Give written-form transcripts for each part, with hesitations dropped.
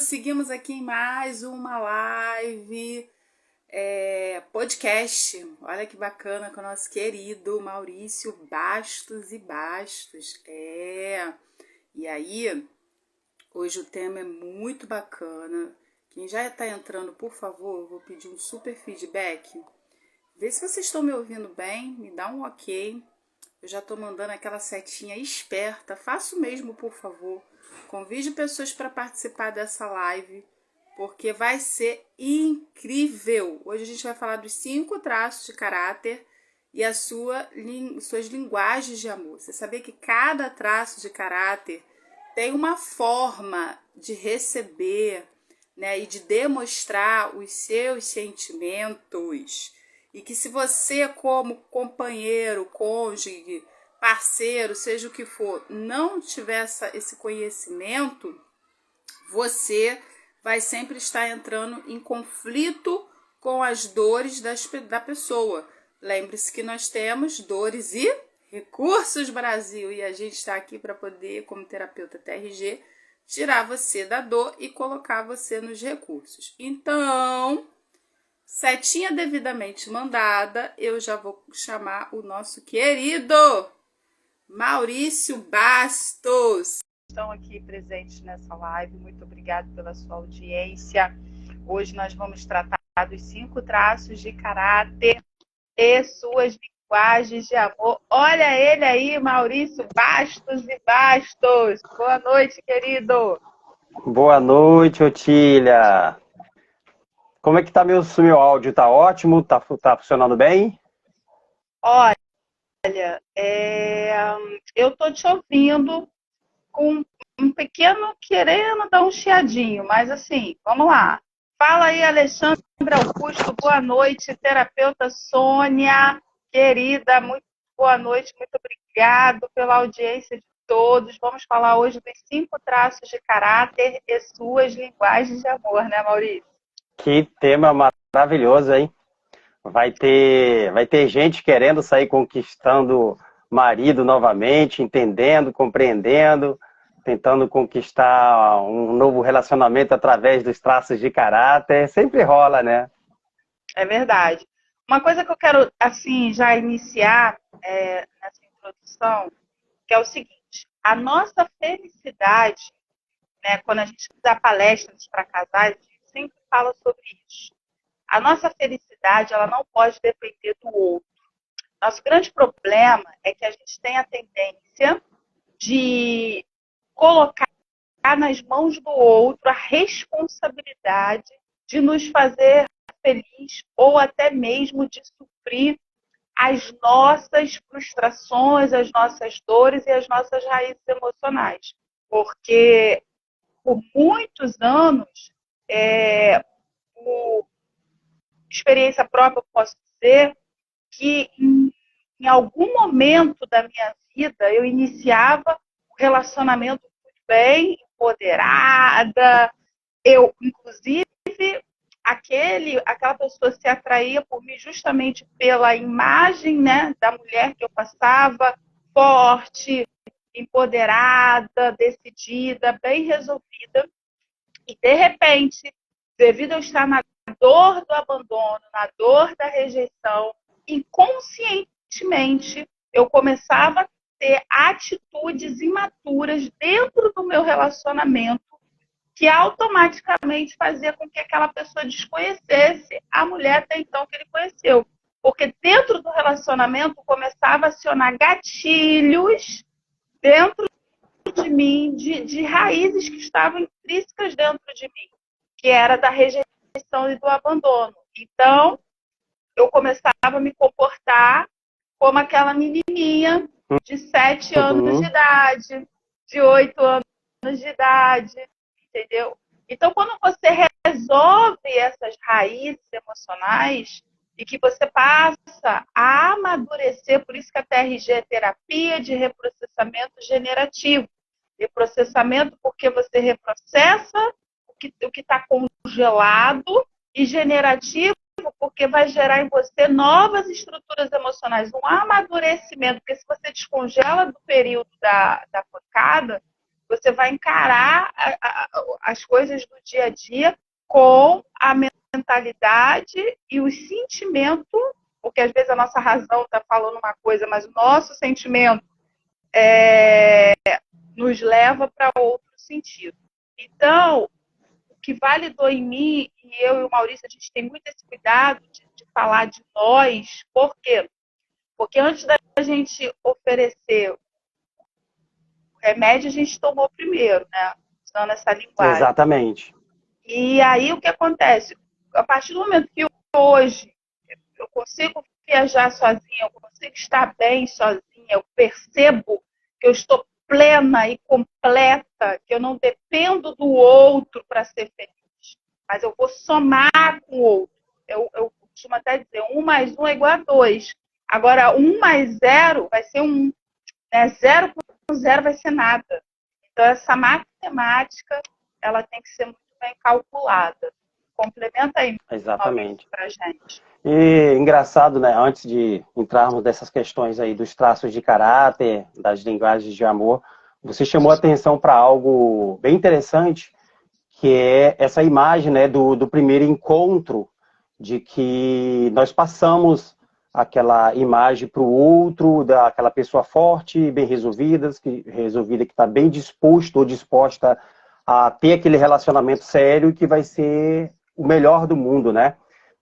Seguimos aqui em mais uma live, podcast. Olha que bacana com o nosso querido Maurício Bastos e Bastos. E aí, hoje o tema é muito bacana. Quem já está entrando, por favor, eu vou pedir um super feedback. Vê se vocês estão me ouvindo bem, me dá um ok. Eu já estou mandando aquela setinha esperta. Faça o mesmo, por favor. Convide pessoas para participar dessa live, porque vai ser incrível. Hoje a gente vai falar dos 5 traços de caráter e as suas linguagens de amor. Você sabia que cada traço de caráter tem uma forma de receber, né, e de demonstrar os seus sentimentos. E que se você, como companheiro, cônjuge, parceiro, seja o que for, não tiver esse conhecimento, você vai sempre estar entrando em conflito com as dores da pessoa. Lembre-se que nós temos dores e recursos, Brasil, e a gente está aqui para poder, como terapeuta TRG, tirar você da dor e colocar você nos recursos. Então, setinha devidamente mandada, eu já vou chamar o nosso querido Maurício Bastos. Estão aqui presentes nessa live, muito obrigado pela sua audiência. Hoje nós vamos tratar dos 5 traços de caráter e suas linguagens de amor. Olha ele aí, Maurício Bastos e Bastos. Boa noite, querido. Boa noite, Otília. Como é que tá meu áudio? Tá ótimo? Tá funcionando bem? Olha, eu tô te ouvindo com um pequeno querendo dar um chiadinho, mas assim, vamos lá. Fala aí, Alexandre Augusto, boa noite, terapeuta Sônia, querida, muito boa noite, muito obrigado pela audiência de todos. Vamos falar hoje dos 5 traços de caráter e suas linguagens de amor, né, Maurício? Que tema maravilhoso, hein? Vai ter gente querendo sair conquistando marido novamente, entendendo, compreendendo, tentando conquistar um novo relacionamento através dos traços de caráter. Sempre rola, né? É verdade. Uma coisa que eu quero, assim, já iniciar nessa introdução, que é o seguinte: a nossa felicidade, né, quando a gente dá palestras para casais, a gente sempre fala sobre isso. A nossa felicidade, ela não pode depender do outro. Nosso grande problema é que a gente tem a tendência de colocar nas mãos do outro a responsabilidade de nos fazer feliz ou até mesmo de suprir as nossas frustrações, as nossas dores e as nossas raízes emocionais. Porque por muitos anos, por experiência própria, eu posso dizer que em algum momento da minha vida eu iniciava um relacionamento muito bem, empoderada. Eu, inclusive, aquela pessoa se atraía por mim justamente pela imagem, né, da mulher que eu passava, forte, empoderada, decidida, bem resolvida. E, de repente, devido a eu estar na dor do abandono, na dor da rejeição, inconscientemente eu começava a ter atitudes imaturas dentro do meu relacionamento que automaticamente fazia com que aquela pessoa desconhecesse a mulher até então que ele conheceu. Porque dentro do relacionamento começava a acionar gatilhos dentro de mim, de raízes que estavam intrínsecas dentro de mim, que era da rejeição e do abandono. Então, eu começava a me comportar como aquela menininha de 7 anos de idade, de 8 anos de idade, entendeu? Então, quando você resolve essas raízes emocionais e que você passa a amadurecer, por isso que a TRG é terapia de reprocessamento generativo. Reprocessamento porque você reprocessa o que está congelado, e generativo porque vai gerar em você novas estruturas emocionais, um amadurecimento, porque se você descongela do período da pancada, você vai encarar as coisas do dia a dia com a mentalidade e o sentimento, porque às vezes a nossa razão está falando uma coisa, mas o nosso sentimento nos leva para outro sentido. Então, o que validou em mim, e eu e o Maurício, a gente tem muito esse cuidado de falar de nós. Por quê? Porque antes da gente oferecer o remédio, a gente tomou primeiro, né? Usando essa linguagem. Exatamente. E aí o que acontece? A partir do momento que hoje eu consigo viajar sozinha, eu consigo estar bem sozinha, eu percebo que eu estou plena e completa, que eu não dependo do outro para ser feliz, mas eu vou somar com o outro. Eu costumo até dizer, 1 mais 1 é igual a 2. Agora, 1 mais 0 vai ser 1. Né? 0 com 0 vai ser nada. Então, essa matemática, ela tem que ser muito bem calculada. Complementa aí, Exatamente, para a gente. E engraçado, né? Antes de entrarmos dessas questões aí dos traços de caráter, das linguagens de amor, você chamou atenção para algo bem interessante, que é essa imagem, né, do primeiro encontro, de que nós passamos aquela imagem para o outro, daquela pessoa forte, bem resolvida, que está bem disposto ou disposta a ter aquele relacionamento sério que vai ser o melhor do mundo, né?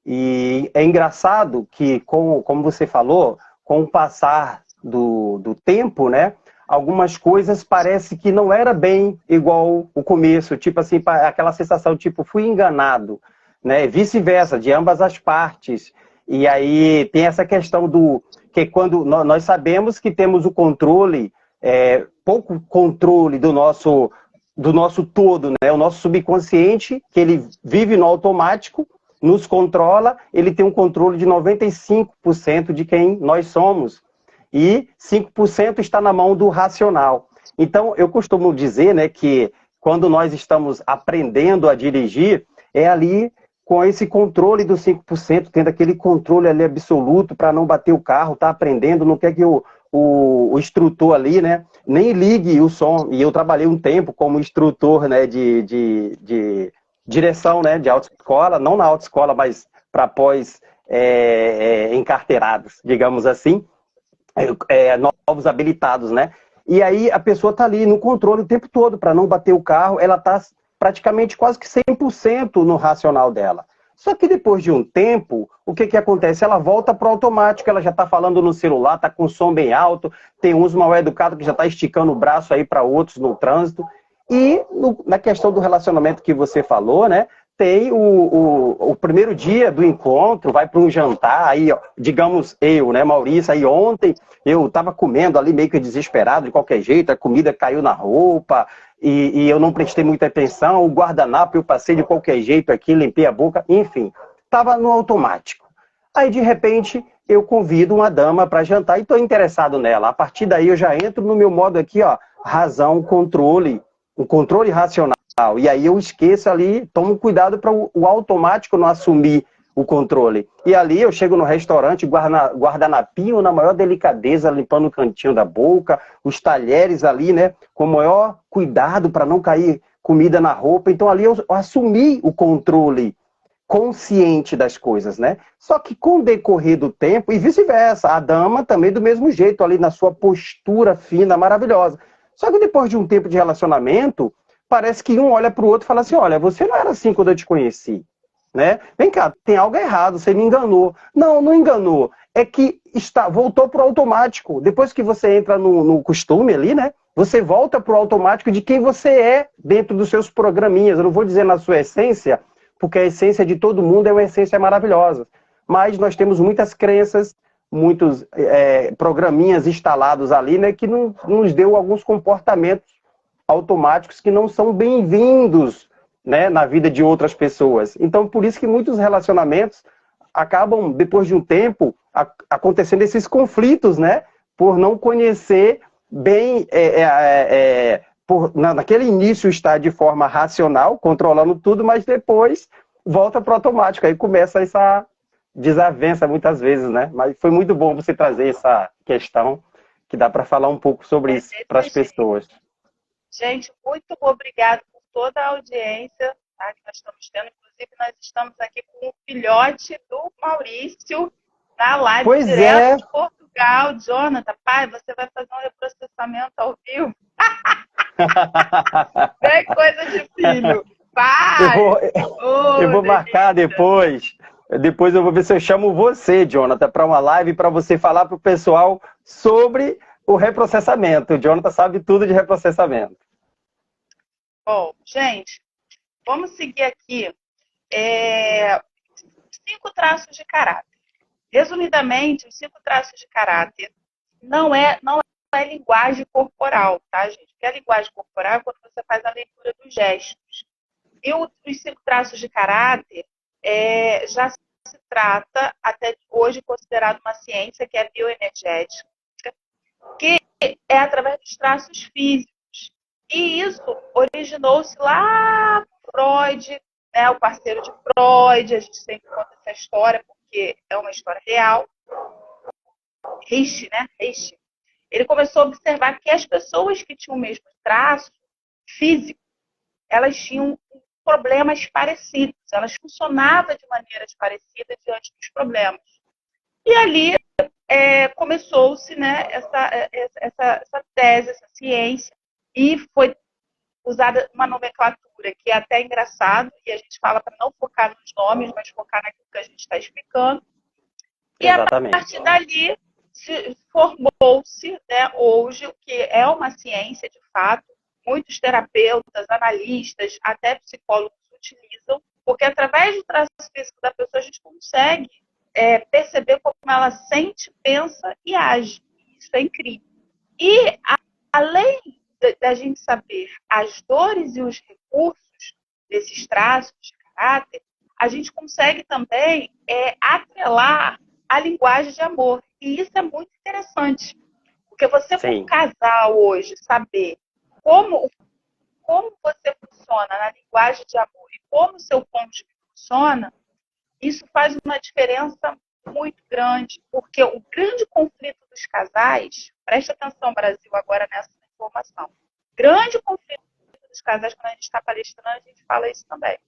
E é engraçado que, como você falou, com o passar do tempo, né, algumas coisas parece que não era bem igual o começo, tipo assim, aquela sensação, tipo, fui enganado, né, vice-versa, de ambas as partes. E aí tem essa questão que quando nós sabemos que temos o controle, pouco controle do nosso todo, né, o nosso subconsciente, que ele vive no automático, nos controla, ele tem um controle de 95% de quem nós somos. E 5% está na mão do racional. Então, eu costumo dizer, né, que quando nós estamos aprendendo a dirigir, é ali com esse controle dos 5%, tendo aquele controle ali absoluto para não bater o carro, tá aprendendo, não quer que o instrutor ali, né, nem ligue o som. E eu trabalhei um tempo como instrutor, né, de direção, né, de autoescola, não na autoescola, mas para pós encarteirados, digamos assim, novos habilitados, né? E aí a pessoa está ali no controle o tempo todo para não bater o carro, ela está praticamente quase que 100% no racional dela. Só que depois de um tempo, o que acontece? Ela volta para o automático, ela já está falando no celular, está com o som bem alto, tem uns mal educados que já está esticando o braço aí para outros no trânsito. E na questão do relacionamento que você falou, né? Tem o primeiro dia do encontro, vai para um jantar, aí, ó, digamos eu, né, Maurício, aí ontem eu estava comendo ali meio que desesperado, de qualquer jeito, a comida caiu na roupa e eu não prestei muita atenção, o guardanapo eu passei de qualquer jeito aqui, limpei a boca, enfim, estava no automático. Aí, de repente, eu convido uma dama para jantar e estou interessado nela. A partir daí eu já entro no meu modo aqui, ó, razão, controle, o controle racional. E aí eu esqueço ali, tomo cuidado para o automático não assumir o controle. E ali eu chego no restaurante, guardanapinho na maior delicadeza, limpando o cantinho da boca, os talheres ali, né, com o maior cuidado para não cair comida na roupa. Então ali eu assumi o controle consciente das coisas, né? Só que com o decorrer do tempo, e vice-versa, a dama também do mesmo jeito, ali na sua postura fina, maravilhosa. Só que depois de um tempo de relacionamento, parece que um olha para o outro e fala assim, olha, você não era assim quando eu te conheci, né? Vem cá, tem algo errado, você me enganou. Não, não enganou. É que voltou para o automático. Depois que você entra no costume ali, né? Você volta para o automático de quem você é dentro dos seus programinhas. Eu não vou dizer na sua essência, porque a essência de todo mundo é uma essência maravilhosa. Mas nós temos muitas crenças, muitos programinhas instalados ali, né? Que nos deu alguns comportamentos automáticos que não são bem-vindos, né, na vida de outras pessoas. Então, por isso que muitos relacionamentos acabam, depois de um tempo, acontecendo esses conflitos, né, por não conhecer bem, naquele início estar de forma racional, controlando tudo, mas depois volta para o automático, aí começa essa desavença muitas vezes, né? Mas foi muito bom você trazer essa questão, que dá para falar um pouco sobre isso para as pessoas. Gente, muito obrigado por toda a audiência, tá, que nós estamos tendo. Inclusive, nós estamos aqui com o filhote do Maurício na live Pois direto é. de Portugal. Jonathan, pai, você vai fazer um reprocessamento ao vivo? Bem coisa de filho. Pai! Eu vou marcar depois. Depois eu vou ver se eu chamo você, Jonathan, para uma live para você falar para o pessoal sobre o reprocessamento. O Jonathan sabe tudo de reprocessamento. Bom, gente, vamos seguir aqui. 5 traços de caráter. Resumidamente, os 5 traços de caráter não é linguagem corporal, tá, gente? Porque a linguagem corporal é quando você faz a leitura dos gestos. E os 5 traços de caráter já se trata, até hoje, considerado uma ciência que é bioenergética, que é através dos traços físicos. E isso originou-se lá com Freud, né, o parceiro de Freud, a gente sempre conta essa história porque é uma história real. Reich, né? Reich. Ele começou a observar que as pessoas que tinham o mesmo traço físico, elas tinham problemas parecidos, elas funcionavam de maneiras parecidas diante dos problemas. E ali começou-se, né, essa tese, essa ciência, e foi usada uma nomenclatura que é até engraçado, e a gente fala para não focar nos nomes, mas focar naquilo que a gente está explicando. E Exatamente. a partir dali formou-se, né, hoje, o que é uma ciência de fato, muitos terapeutas, analistas, até psicólogos utilizam, porque através do traço físico da pessoa a gente consegue perceber como ela sente, pensa e age. Isso é incrível. E além da gente saber as dores e os recursos desses traços de caráter, a gente consegue também atrelar a linguagem de amor. E isso é muito interessante. Porque você, como casal hoje, saber como você funciona na linguagem de amor e como o seu cônjuge funciona, isso faz uma diferença muito grande. Porque o grande conflito dos casais, preste atenção, Brasil, agora nessa informação. Grande conflito dos casais, quando a gente está palestrando, a gente fala isso também.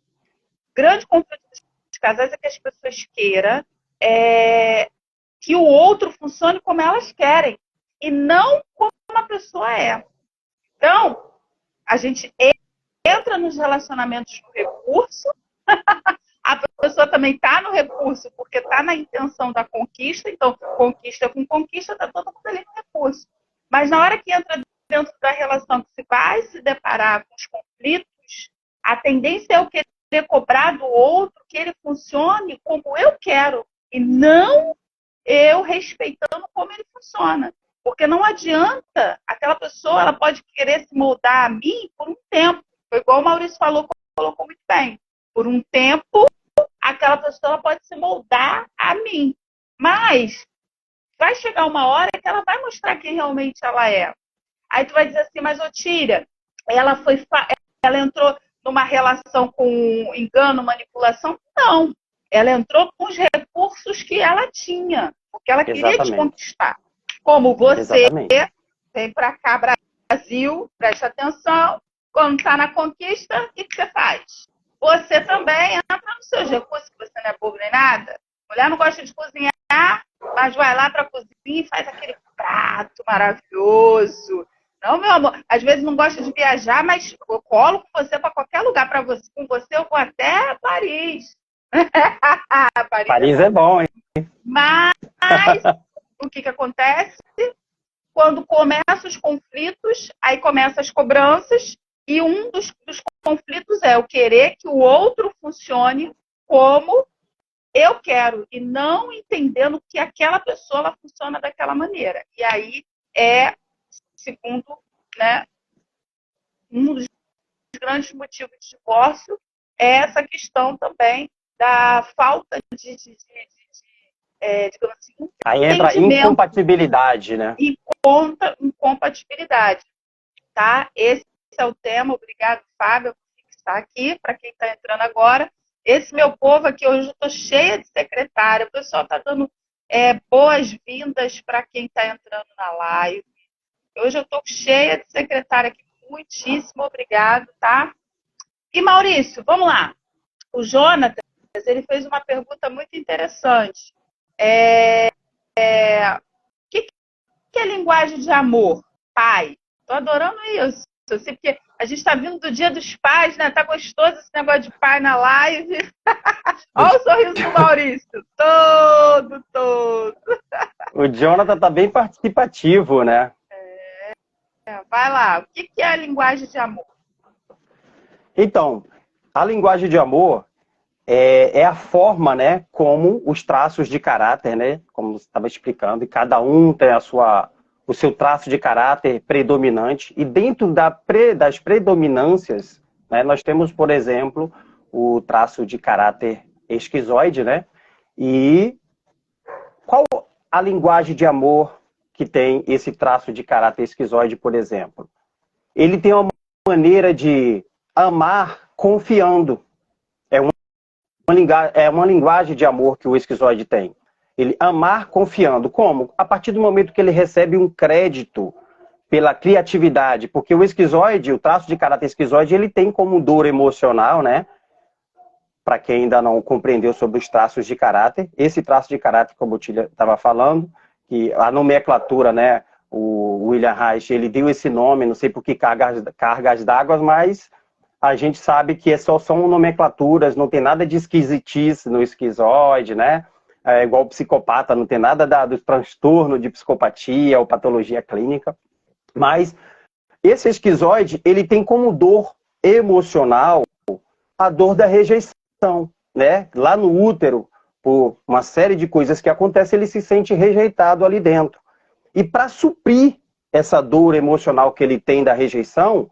Grande conflito dos casais é que as pessoas queiram que o outro funcione como elas querem e não como a pessoa é. Então, a gente entra nos relacionamentos no recurso, a pessoa também está no recurso porque está na intenção da conquista, então conquista com conquista, está todo mundo ali no recurso. Mas na hora que entra dentro da relação que se vai se deparar com os conflitos, a tendência é eu querer cobrar do outro que ele funcione como eu quero e não eu respeitando como ele funciona. Porque não adianta, aquela pessoa ela pode querer se moldar a mim por um tempo. Foi igual o Maurício colocou muito bem. Por um tempo, aquela pessoa pode se moldar a mim. Mas vai chegar uma hora que ela vai mostrar quem realmente ela é. Aí tu vai dizer assim, mas Tíria, ela entrou numa relação com engano, manipulação? Não. Ela entrou com os recursos que ela tinha, porque ela queria te conquistar. Como você vem para cá, Brasil, presta atenção, quando está na conquista, o que você faz? Você também entra nos seus recursos, que você não é bobo nem nada. Mulher não gosta de cozinhar, mas vai lá para a cozinha e faz aquele prato maravilhoso. Não, meu amor, às vezes não gosta de viajar, mas eu colo com você para qualquer lugar. Com você eu vou até Paris. Paris é bom, hein? Mas o que acontece? Quando começam os conflitos, aí começam as cobranças, e um dos conflitos é o querer que o outro funcione como eu quero, e não entendendo que aquela pessoa ela funciona daquela maneira. E aí segundo, né, um dos grandes motivos de divórcio é essa questão também da falta de digamos assim, aí entra a incompatibilidade, né? Incompatibilidade, tá? Esse é o tema. Obrigado, Fábio, por estar aqui. Para quem está entrando agora, esse meu povo aqui, hoje eu estou cheia de secretária. O pessoal está dando boas-vindas para quem está entrando na live. Hoje eu estou cheia de secretária aqui, muitíssimo obrigado, tá? E Maurício, vamos lá. O Jonatas, ele fez uma pergunta muito interessante. O que é linguagem de amor? Pai. Tô adorando isso. Eu sei porque a gente está vindo do Dia dos Pais, né? Tá gostoso esse negócio de pai na live. Olha o sorriso do Maurício. Todo. O Jonathan tá bem participativo, né? Vai lá. O que é a linguagem de amor? Então, a linguagem de amor é a forma, né, como os traços de caráter, né, como você estava explicando, e cada um tem o seu traço de caráter predominante, e dentro das predominâncias, né, nós temos, por exemplo, o traço de caráter esquizoide, né, e qual a linguagem de amor que tem esse traço de caráter esquizoide, por exemplo? Ele tem uma maneira de amar confiando. É uma linguagem de amor que o esquizoide tem. Ele amar confiando. Como? A partir do momento que ele recebe um crédito pela criatividade. Porque o esquizoide, o traço de caráter esquizoide, ele tem como dor emocional, né? Para quem ainda não compreendeu sobre os traços de caráter. Esse traço de caráter, como o Tília estava falando, que a nomenclatura, né? O William Reich, ele deu esse nome, não sei por que cargas d'água, mas a gente sabe que só são nomenclaturas, não tem nada de esquisitice no esquizoide, né? É igual o psicopata, não tem nada do transtorno de psicopatia ou patologia clínica. Mas esse esquizoide, ele tem como dor emocional a dor da rejeição, né? Lá no útero, por uma série de coisas que acontecem, ele se sente rejeitado ali dentro. E para suprir essa dor emocional que ele tem da rejeição,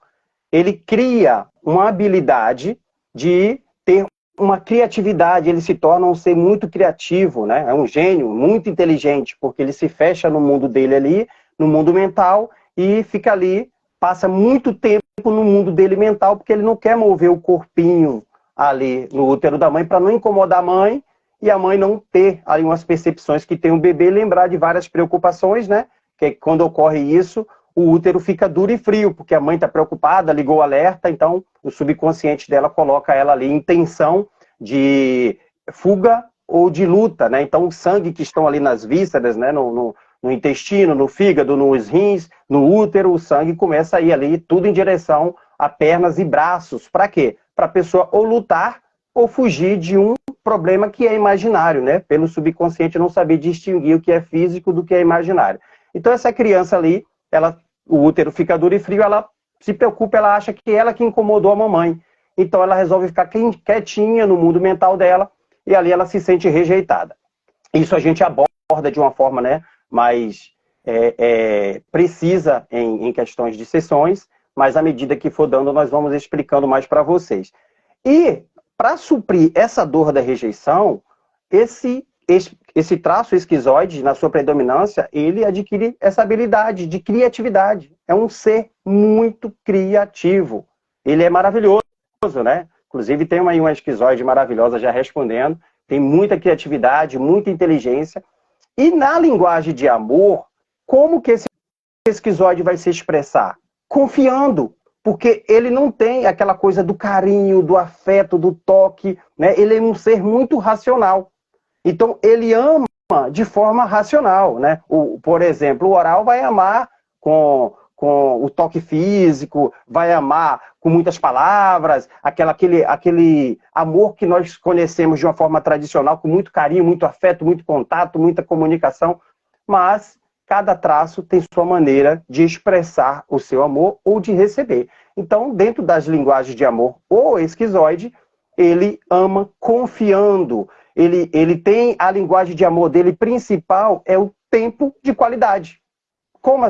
ele cria uma habilidade de ter uma criatividade, ele se torna um ser muito criativo, né? É um gênio muito inteligente, porque ele se fecha no mundo dele ali, no mundo mental, e fica ali, passa muito tempo no mundo dele mental, porque ele não quer mover o corpinho ali no útero da mãe, para não incomodar a mãe, e a mãe não ter ali umas percepções que tem um bebê, lembrar de várias preocupações, né? Que quando ocorre isso, o útero fica duro e frio, porque a mãe está preocupada, ligou o alerta, então o subconsciente dela coloca ela ali em tensão de fuga ou de luta, né? Então o sangue que estão ali nas vísceras, né? No intestino, no fígado, nos rins, no útero, o sangue começa a ir ali tudo em direção a pernas e braços. Para quê? Para a pessoa ou lutar ou fugir de um problema que é imaginário, né? Pelo subconsciente não saber distinguir o que é físico do que é imaginário. Então essa criança ali, o útero fica duro e frio, ela se preocupa, ela acha que ela que incomodou a mamãe. Então ela resolve ficar quietinha no mundo mental dela e ali ela se sente rejeitada. Isso a gente aborda de uma forma, né, mais precisa em questões de sessões, mas à medida que for dando nós vamos explicando mais para vocês. E para suprir essa dor da rejeição, esse traço esquizoide, na sua predominância, ele adquire essa habilidade de criatividade. É um ser muito criativo. Ele é maravilhoso, né? Inclusive tem uma esquizoide maravilhosa já respondendo. Tem muita criatividade, muita inteligência. E na linguagem de amor, como que esse esquizoide vai se expressar? Confiando. Porque ele não tem aquela coisa do carinho, do afeto, do toque, né? Ele é um ser muito racional. Então, ele ama de forma racional, né? Por exemplo, o oral vai amar com o toque físico, vai amar com muitas palavras, aquele amor que nós conhecemos de uma forma tradicional, com muito carinho, muito afeto, muito contato, muita comunicação, mas cada traço tem sua maneira de expressar o seu amor ou de receber. Então, dentro das linguagens de amor, o esquizoide, ele ama confiando. Ele tem a linguagem de amor dele principal, é o tempo de qualidade. Como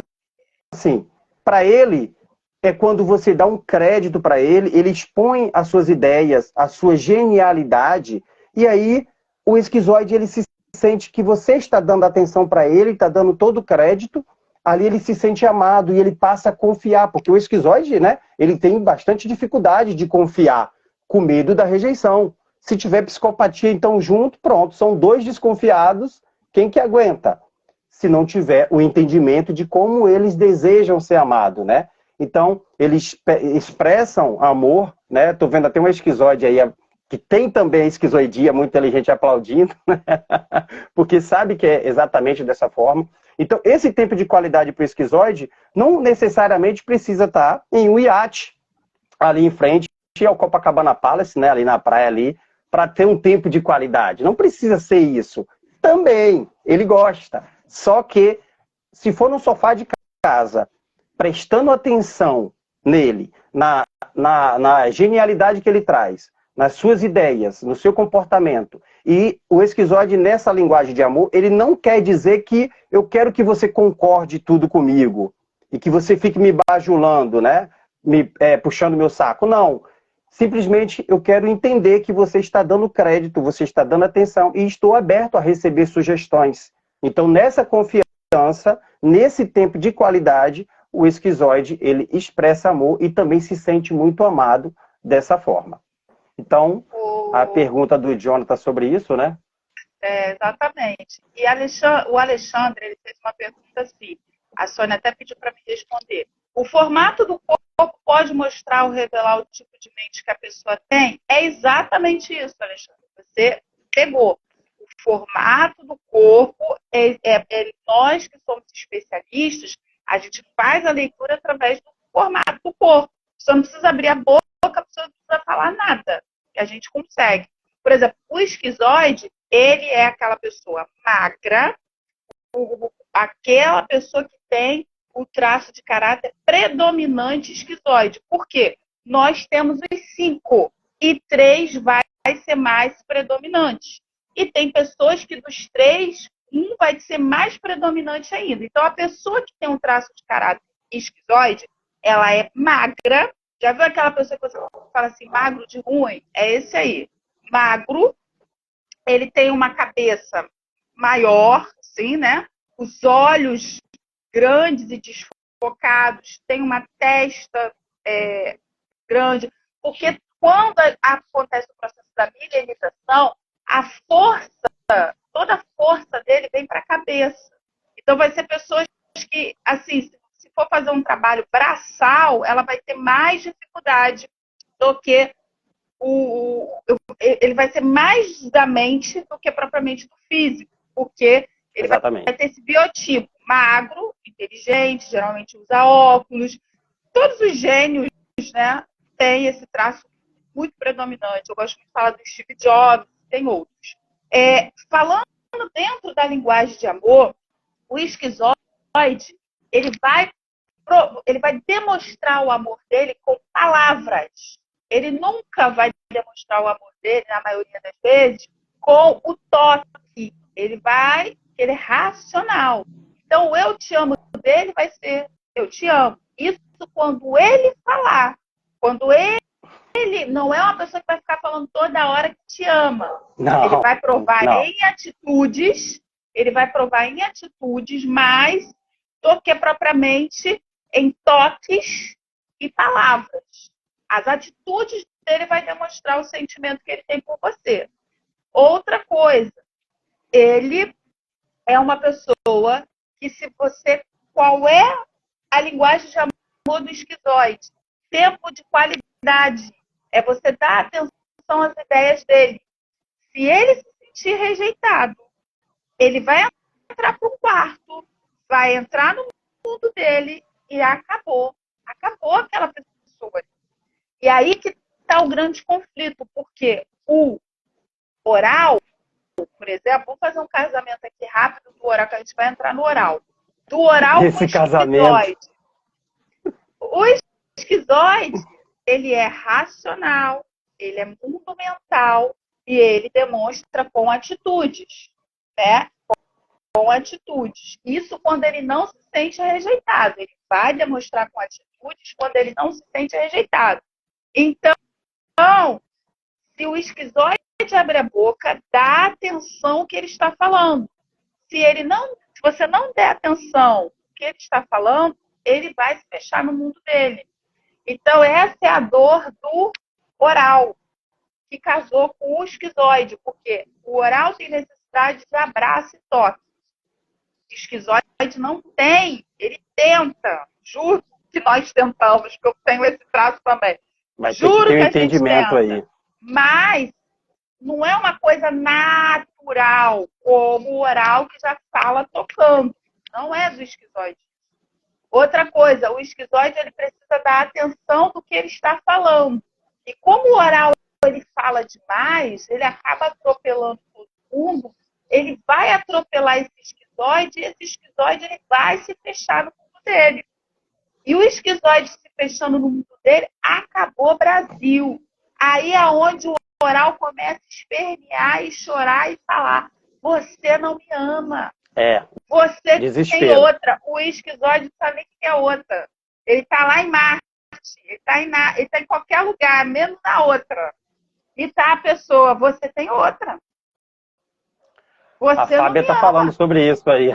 assim? Para ele, é quando você dá um crédito para ele, ele expõe as suas ideias, a sua genialidade, e aí o esquizoide ele se sente que você está dando atenção para ele, está dando todo o crédito, ali ele se sente amado e ele passa a confiar, porque o esquizoide, né, ele tem bastante dificuldade de confiar, com medo da rejeição. Se tiver psicopatia, então, junto, pronto, são dois desconfiados, quem que aguenta? Se não tiver o entendimento de como eles desejam ser amados, né? Então, eles expressam amor, né? Tô vendo até uma esquizoide aí, que tem também a esquizoidia, muito inteligente aplaudindo, né? Porque sabe que é exatamente dessa forma. Então, esse tempo de qualidade para o esquizoide não necessariamente precisa estar em um iate ali em frente ao Copacabana Palace, né? Ali na praia ali, para ter um tempo de qualidade. Não precisa ser isso. Também, ele gosta. Só que, se for no sofá de casa, prestando atenção nele, na genialidade que ele traz, nas suas ideias, no seu comportamento, e o esquizoide nessa linguagem de amor, ele não quer dizer que eu quero que você concorde tudo comigo, e que você fique me bajulando, né? Puxando meu saco. Não. Simplesmente eu quero entender que você está dando crédito, você está dando atenção, e estou aberto a receber sugestões. Então, nessa confiança, nesse tempo de qualidade, o esquizoide, ele expressa amor e também se sente muito amado dessa forma. Então, a pergunta do Jonathan sobre isso, né? Exatamente. E o Alexandre, ele fez uma pergunta assim, a Sônia até pediu para me responder. O formato do corpo pode mostrar ou revelar o tipo de mente que a pessoa tem? É exatamente isso, Alexandre. Você pegou. O formato do corpo, nós que somos especialistas, a gente faz a leitura através do formato do corpo. Você não precisa abrir a boca, a pessoa não precisa falar nada, que a gente consegue. Por exemplo, o esquizoide, ele é aquela pessoa magra, aquela pessoa que tem o traço de caráter predominante esquizoide. Por quê? Nós temos os 5 e 3 vai ser mais predominante. E tem pessoas que dos 3, um vai ser mais predominante ainda. Então, a pessoa que tem um traço de caráter esquizoide, ela é magra. Já viu aquela pessoa que você fala assim, magro de ruim? É esse aí. Magro, ele tem uma cabeça maior, sim, né? Os olhos grandes e desfocados, tem uma testa grande, porque quando acontece o processo da milenização, toda a força dele vem para a cabeça. Então, vai ser pessoas que, assim, se for fazer um trabalho braçal, ela vai ter mais dificuldade do que ele vai ser mais da mente do que propriamente do físico, porque ele vai ter esse biotipo magro, inteligente, geralmente usa óculos. Todos os gênios, né, têm esse traço muito predominante. Eu gosto muito de falar do Steve Jobs, tem outros. Falando dentro da linguagem de amor, o esquizoide, ele vai demonstrar o amor dele com palavras. Ele nunca vai demonstrar o amor dele, na maioria das vezes, com o toque. Ele é racional. Então, o eu te amo dele vai ser eu te amo. Isso quando ele falar. Quando ele não é uma pessoa que vai ficar falando toda hora que te ama. Não, ele vai provar não. em atitudes, mais do que propriamente em toques e palavras. As atitudes dele vai demonstrar o sentimento que ele tem por você. Outra coisa, ele é uma pessoa que qual é a linguagem de amor do esquizoide? Tempo de qualidade. É você dar atenção às ideias dele. Se ele se sentir rejeitado, ele vai entrar para um quarto, vai entrar no mundo dele e acabou. Acabou aquela pessoa. E aí que está o grande conflito, porque o oral, por exemplo, vamos fazer um casamento aqui rápido do oral, que a gente vai entrar no oral. Do oral Esse casamento. O esquizoide, ele é racional, ele é mundo mental e ele demonstra com atitudes, né? Com atitudes. Isso quando ele não se sente rejeitado. Ele vai demonstrar com atitudes quando ele não se sente rejeitado. Então, se o esquizoide abre a boca, dá atenção ao que ele está falando. Se você não der atenção ao que ele está falando, ele vai se fechar no mundo dele. Então, essa é a dor do oral, que casou com o esquizoide, porque o oral tem necessidade de abraço e toque. O esquizoide não tem, ele tenta, juro, que nós tentamos, porque eu tenho esse traço também. Vai ter Juro que ter um que a gente entendimento tenta. aí. Mas não é uma coisa natural, como o oral que já fala tocando. Não é do esquizoide. Outra coisa, o esquizoide ele precisa dar atenção do que ele está falando. E como o oral ele fala demais, ele acaba atropelando todo mundo, ele vai atropelar esse esquizoide e esse esquizoide ele vai se fechar no mundo dele. E o esquizoide se fechando no mundo dele, acabou o Brasil. Aí é onde o oral começa a espernear e chorar e falar: você não me ama. Você desespero. tem outra. O esquizoide não sabe nem que é outra. Ele está lá em Marte. Ele está em qualquer lugar, menos na outra. E tá a pessoa, você tem outra. Você A Fábia está falando sobre isso aí.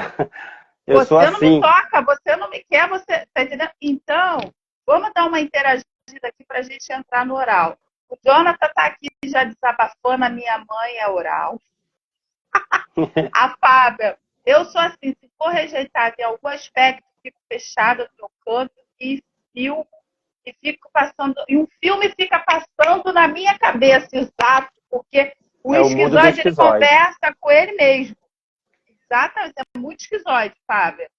Eu você sou não assim. me toca, você não me quer, você tá entendendo? Então, vamos dar uma interagida aqui para a gente entrar no oral. O Jonathan está aqui já desabafando, a minha mãe é oral. A Fábia, eu sou assim, se for rejeitada em algum aspecto, fico fechada no meu canto e filmo, e fico passando, e um filme fica passando na minha cabeça, exato, porque o esquizoide ele conversa com ele mesmo. Exatamente, é muito esquizoide, Fábia.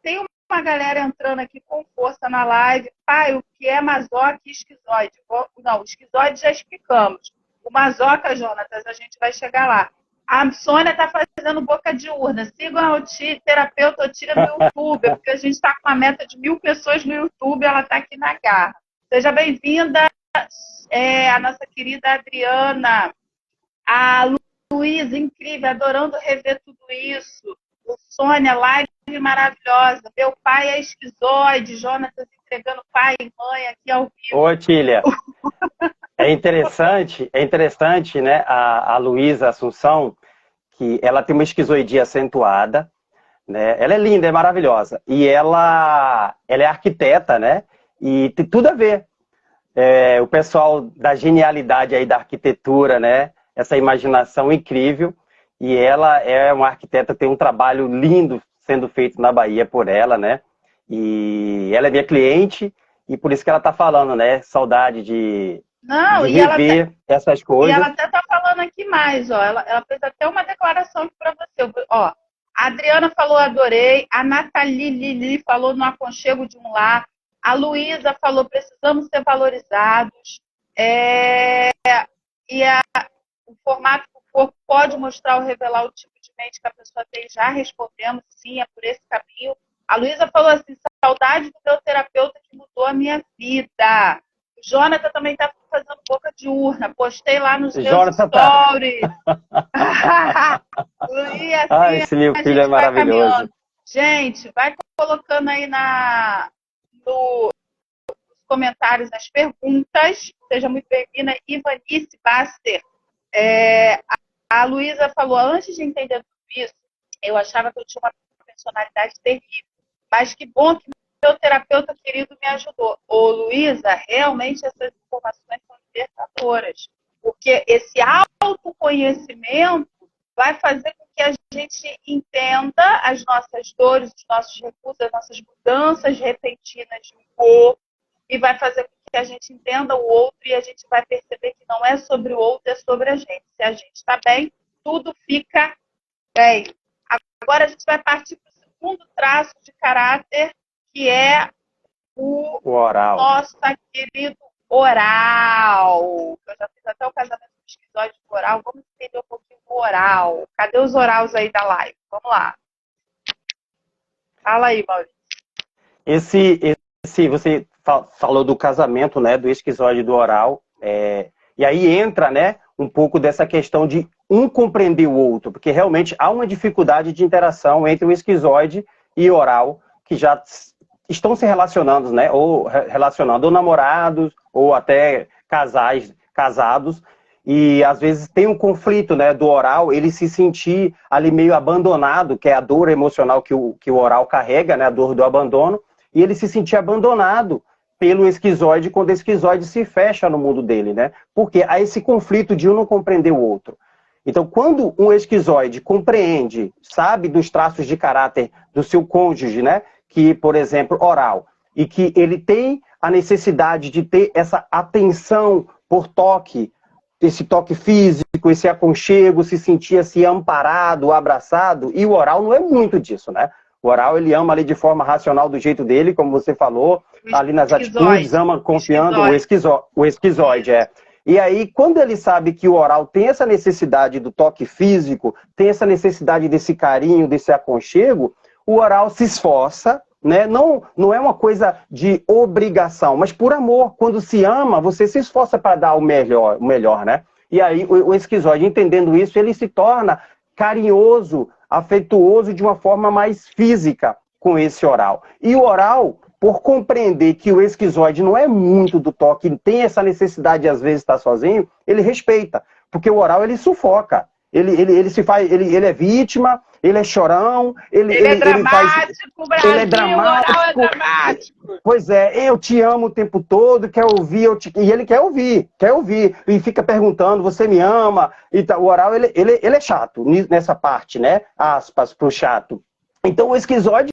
Tem uma galera entrando aqui com força na live. Pai, o que é masoca e esquizoide? Não, o esquizoide já explicamos. O masoca, Jonatas, a gente vai chegar lá. A Sônia está fazendo boca de urna. Sigam a terapeuta Otília no YouTube, porque a gente está com uma meta de 1000 pessoas no YouTube, ela está aqui na garra. Seja bem-vinda, a nossa querida Adriana. A Luísa, incrível, adorando rever tudo isso. O Sônia, live maravilhosa. Meu pai é esquizoide. Jonatas entregando pai e mãe aqui ao vivo. Ô, Tília, é interessante, né, a Luísa Assunção, que ela tem uma esquizoidia acentuada, né? Ela é linda, é maravilhosa. E ela é arquiteta, né? E tem tudo a ver. O pessoal da genialidade aí da arquitetura, né? Essa imaginação incrível. E ela é uma arquiteta, tem um trabalho lindo sendo feito na Bahia por ela, né? E ela é minha cliente, e por isso que ela tá falando, né? Saudade de rever essas coisas. E ela até tá falando aqui mais, ó. Ela fez até uma declaração aqui para você. Ó, a Adriana falou, adorei. A Nathalie Lili falou no aconchego de um lar. A Luísa falou, precisamos ser valorizados. O formato do corpo pode mostrar ou revelar o tipo de mente que a pessoa tem. Já respondemos, sim, é por esse caminho. A Luísa falou assim, saudade do meu terapeuta que mudou a minha vida. O Jonathan também está fazendo boca de urna. Postei lá nos meus stories. E assim, esse meu filho é maravilhoso. Caminhando. Gente, vai colocando aí nos comentários as perguntas. Seja muito bem-vinda, Ivanice Baster. A Luísa falou, antes de entender tudo isso, eu achava que eu tinha uma personalidade terrível. Mas que bom que meu terapeuta querido me ajudou. Ô, Luísa, realmente essas informações são libertadoras. Porque esse autoconhecimento vai fazer com que a gente entenda as nossas dores, os nossos recursos, as nossas mudanças repentinas de corpo, e vai fazer com que a gente entenda o outro e a gente vai perceber que não é sobre o outro, é sobre a gente. Se a gente está bem, tudo fica bem. Agora a gente vai partir para o segundo traço de caráter, que é o oral. Nosso querido oral. Eu já fiz até o casamento do esquizoide do oral. Vamos entender um pouquinho do oral. Cadê os oraus aí da live? Vamos lá. Fala aí, Maurício. Você falou do casamento, né, do esquizoide e do oral, e aí entra, né, um pouco dessa questão de um compreender o outro, porque realmente há uma dificuldade de interação entre o esquizoide e o oral, que já estão se relacionando, né, ou relacionando ou namorados, ou até casados, e às vezes tem um conflito, né, do oral, ele se sentir ali meio abandonado, que é a dor emocional que o oral carrega, né, a dor do abandono, e ele se sentir abandonado pelo esquizoide quando o esquizoide se fecha no mundo dele, né? Porque há esse conflito de um não compreender o outro. Então, quando um esquizoide compreende, sabe dos traços de caráter do seu cônjuge, né? Que, por exemplo, oral, e que ele tem a necessidade de ter essa atenção por toque, esse toque físico, esse aconchego, se sentir assim amparado, abraçado, e o oral não é muito disso, né? O oral, ele ama ali de forma racional, do jeito dele, como você falou, ali nas atitudes, ama confiando, o esquizoide, é. E aí, quando ele sabe que o oral tem essa necessidade do toque físico, tem essa necessidade desse carinho, desse aconchego, o oral se esforça, né? Não é uma coisa de obrigação, mas por amor. Quando se ama, você se esforça para dar o melhor, né? E aí, o esquizoide, entendendo isso, ele se torna carinhoso, afetuoso de uma forma mais física com esse oral. E o oral, por compreender que o esquizoide não é muito do toque, tem essa necessidade de às vezes estar sozinho, ele respeita, porque o oral ele sufoca, ele é vítima, ele é chorão, ele é dramático, Brasil, ele é dramático, o oral é dramático. Pois é, eu te amo o tempo todo, quer ouvir, e ele quer ouvir, e fica perguntando, você me ama? E o oral ele é chato nessa parte, né? Aspas pro chato. Então o esquizoide,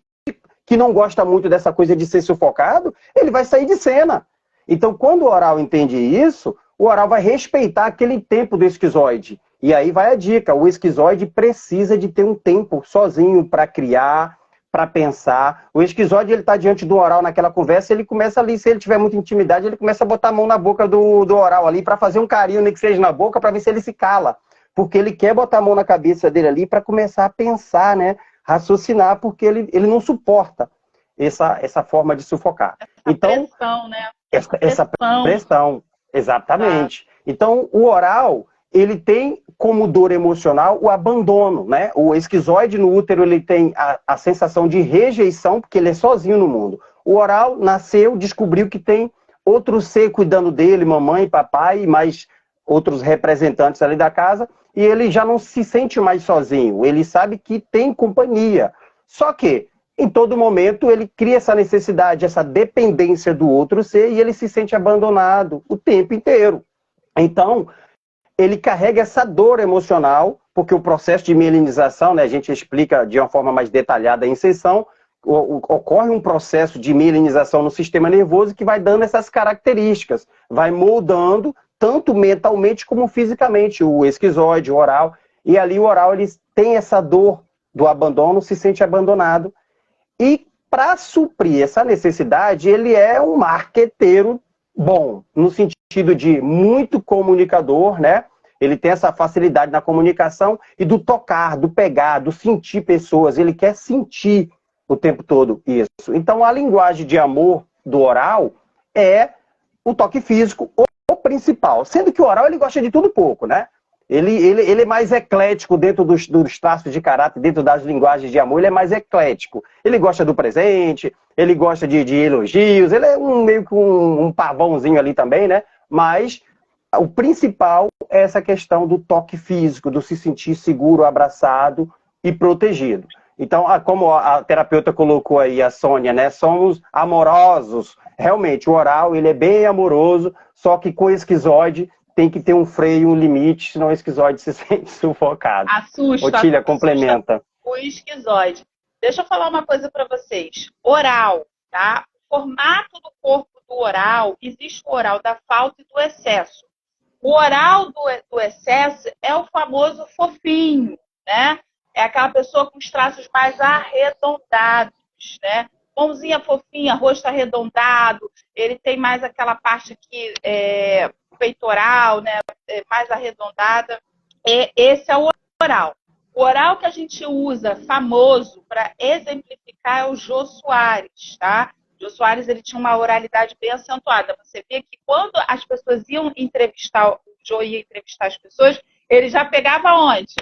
que não gosta muito dessa coisa de ser sufocado, ele vai sair de cena. Então, quando o oral entende isso, o oral vai respeitar aquele tempo do esquizoide. E aí vai a dica, o esquizoide precisa de ter um tempo sozinho para criar, para pensar. O esquizoide, ele está diante do oral naquela conversa, ele começa ali, se ele tiver muita intimidade, ele começa a botar a mão na boca do oral ali, para fazer um carinho, nem que seja na boca, para ver se ele se cala. Porque ele quer botar a mão na cabeça dele ali para começar a pensar, né? Raciocinar, porque ele não suporta essa forma de sufocar. Então, pressão, né? Essa pressão, exatamente. Então, o oral, ele tem como dor emocional o abandono, né? O esquizoide no útero, ele tem a sensação de rejeição, porque ele é sozinho no mundo. O oral nasceu, descobriu que tem outro ser cuidando dele, mamãe, papai, e mais outros representantes ali da casa, e ele já não se sente mais sozinho, ele sabe que tem companhia. Só que, em todo momento, ele cria essa necessidade, essa dependência do outro ser, e ele se sente abandonado o tempo inteiro. Então, ele carrega essa dor emocional, porque o processo de mielinização, né, a gente explica de uma forma mais detalhada em sessão, ocorre um processo de mielinização no sistema nervoso que vai dando essas características, vai moldando tanto mentalmente como fisicamente o esquizoide, o oral, e ali o oral ele tem essa dor do abandono, se sente abandonado, e para suprir essa necessidade, ele é um marqueteiro bom, no sentido de muito comunicador, né? Ele tem essa facilidade na comunicação e do tocar, do pegar, do sentir pessoas. Ele quer sentir o tempo todo isso. Então, a linguagem de amor do oral é o toque físico, o principal. Sendo que o oral ele gosta de tudo pouco, né? Ele é mais eclético dentro dos traços de caráter, dentro das linguagens de amor, ele é mais eclético. Ele gosta do presente, ele gosta de elogios, ele é meio que um pavãozinho ali também, né? Mas o principal é essa questão do toque físico, do se sentir seguro, abraçado e protegido. Então, como a terapeuta colocou aí, a Sônia, né? Somos amorosos. Realmente, o oral ele é bem amoroso, só que com o esquizoide tem que ter um freio, um limite, senão o esquizoide se sente sufocado. Otília, complementa. O esquizoide. Deixa eu falar uma coisa para vocês. Oral, tá? O formato do corpo do oral, existe o oral da falta e do excesso. O oral do excesso é o famoso fofinho, né? É aquela pessoa com os traços mais arredondados, né? Mãozinha fofinha, rosto arredondado, ele tem mais aquela parte aqui peitoral, né? Mais arredondada. Esse é o oral. O oral que a gente usa, famoso, para exemplificar é o Jô Soares, tá? O Jô Soares ele tinha uma oralidade bem acentuada. Você vê que quando as pessoas iam entrevistar, o Jô ia entrevistar as pessoas, ele já pegava onde?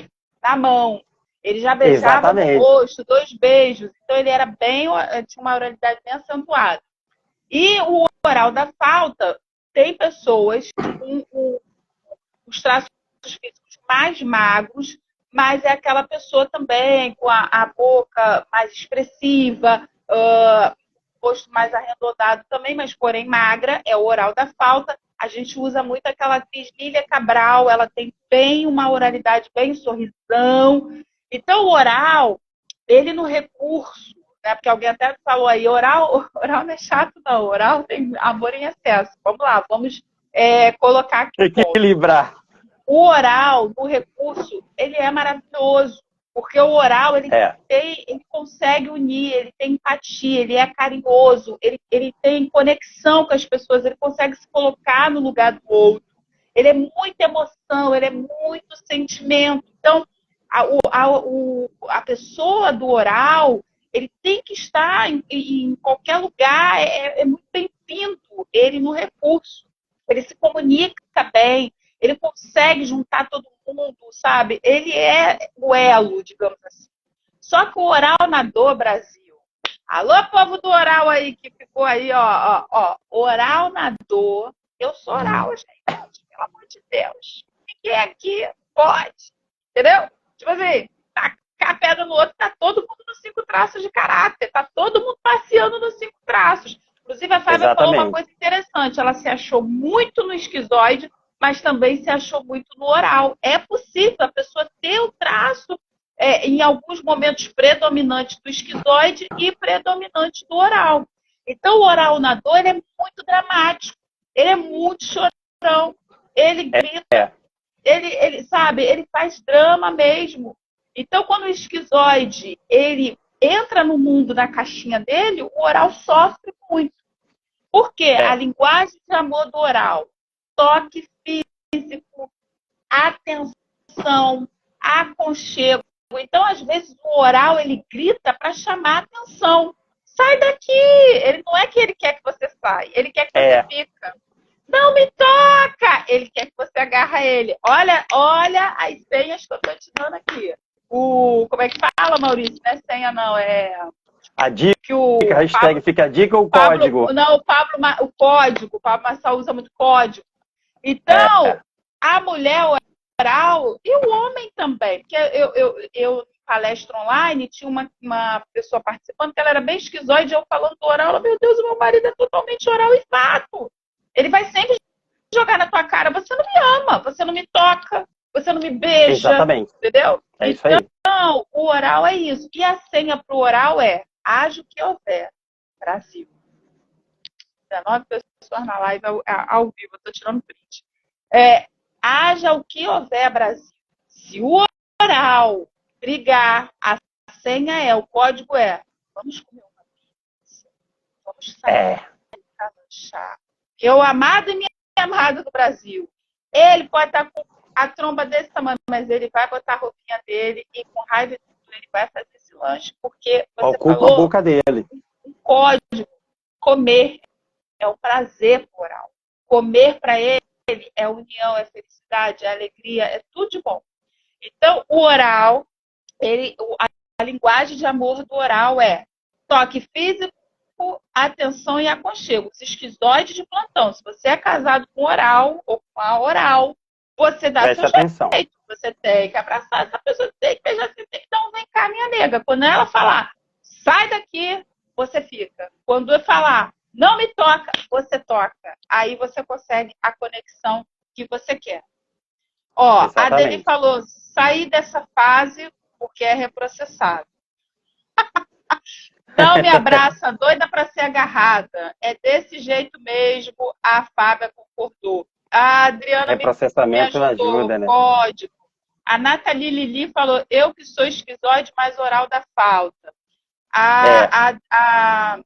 Na mão. Ele já beijava no rosto, 2 beijos. Então ele era tinha uma oralidade bem acentuada. E o oral da falta tem pessoas com os traços físicos mais magros, mas é aquela pessoa também com a boca mais expressiva, rosto mais arredondado também, mas porém magra, é o oral da falta. A gente usa muito aquela atriz Lília Cabral, ela tem bem uma oralidade, bem sorrisão. Então o oral, ele no recurso, né? Porque alguém até falou aí, oral não é chato, não. Oral tem amor em excesso. Vamos lá, vamos colocar aqui um ponto. Equilibrar. O oral, no recurso, ele é maravilhoso. Porque o oral, ele consegue unir, ele tem empatia, ele é carinhoso, ele tem conexão com as pessoas, ele consegue se colocar no lugar do outro. Ele é muita emoção, ele é muito sentimento. Então, a pessoa do oral, ele tem que estar em qualquer lugar, é muito bem-vindo ele no recurso. Ele se comunica bem, ele consegue juntar todo mundo, sabe? Ele é o elo, digamos assim. Só que o oral nadou, Brasil. Alô, povo do oral aí, que ficou aí, ó. Oral nadou. Eu sou oral, gente. Pelo amor de Deus. Quem é aqui pode. Entendeu? Tipo assim, tacar a pedra no outro, tá todo mundo nos 5 traços de caráter. Tá todo mundo passeando nos 5 traços. Inclusive, a Fábia falou uma coisa interessante. Ela se achou muito no esquizoide, mas também se achou muito no oral. É possível a pessoa ter o traço, em alguns momentos, predominante do esquizoide e predominante do oral. Então, o oral na dor, ele é muito dramático. Ele é muito chorão. Ele grita. Ele sabe, ele faz drama mesmo. Então, quando o esquizoide, ele entra no mundo, na caixinha dele, o oral sofre muito. Por quê? A linguagem de amor do oral, toque físico, atenção, aconchego. Então, às vezes, o oral, ele grita para chamar a atenção. Sai daqui! Ele não é que ele quer que você saia, ele quer que você fica. Não me toca! Ele quer que você agarra ele. Olha as senhas que eu estou te dando aqui. Como é que fala, Maurício? Não é senha, não. A dica, hashtag Pablo, fica a dica ou o código? Não, o código. O Pablo Marçal usa muito código. Então, a mulher oral e o homem também. Porque eu em palestra online, tinha uma pessoa participando que ela era bem esquizoide, eu falando do oral, ela, meu Deus, o meu marido é totalmente oral e fato. Ele vai sempre jogar na tua cara, você não me ama, você não me toca, você não me beija. Exatamente. Entendeu? É isso aí. Então, o oral é isso. E a senha para o oral é: haja o que houver. Brasil. 19 pessoas na live ao vivo, eu estou tirando print. Haja o que houver, Brasil. Se o oral brigar, a senha o código vamos comer uma pizza, vamos sair para lanchar. Meu amado e minha amada do Brasil, ele pode estar com a tromba desse tamanho, mas ele vai botar a roupinha dele e com raiva e tudo, ele vai fazer esse lanche, porque você ocupa falou a boca dele. Um código. Comer é um prazer oral. Comer para ele é união, é felicidade, é alegria, é tudo de bom. Então, o oral, a linguagem de amor do oral é toque físico, atenção e aconchego. Os esquizoides de plantão. Se você é casado com oral ou com a oral, você dá seu jeito. Você tem que abraçar essa pessoa, tem que beijar, você tem que dar um vem cá, minha nega. Quando ela falar, sai daqui, você fica. Quando eu falar, não me toca, você toca. Aí você consegue a conexão que você quer. Exatamente. A Dani falou, sair dessa fase porque é reprocessado. Não me abraça, doida para ser agarrada. É desse jeito mesmo, a Fábia concordou. A Adriana me ajudou, ajuda, né? Código. A Nathalie Lili falou, eu que sou esquizoide, mas oral da falta. A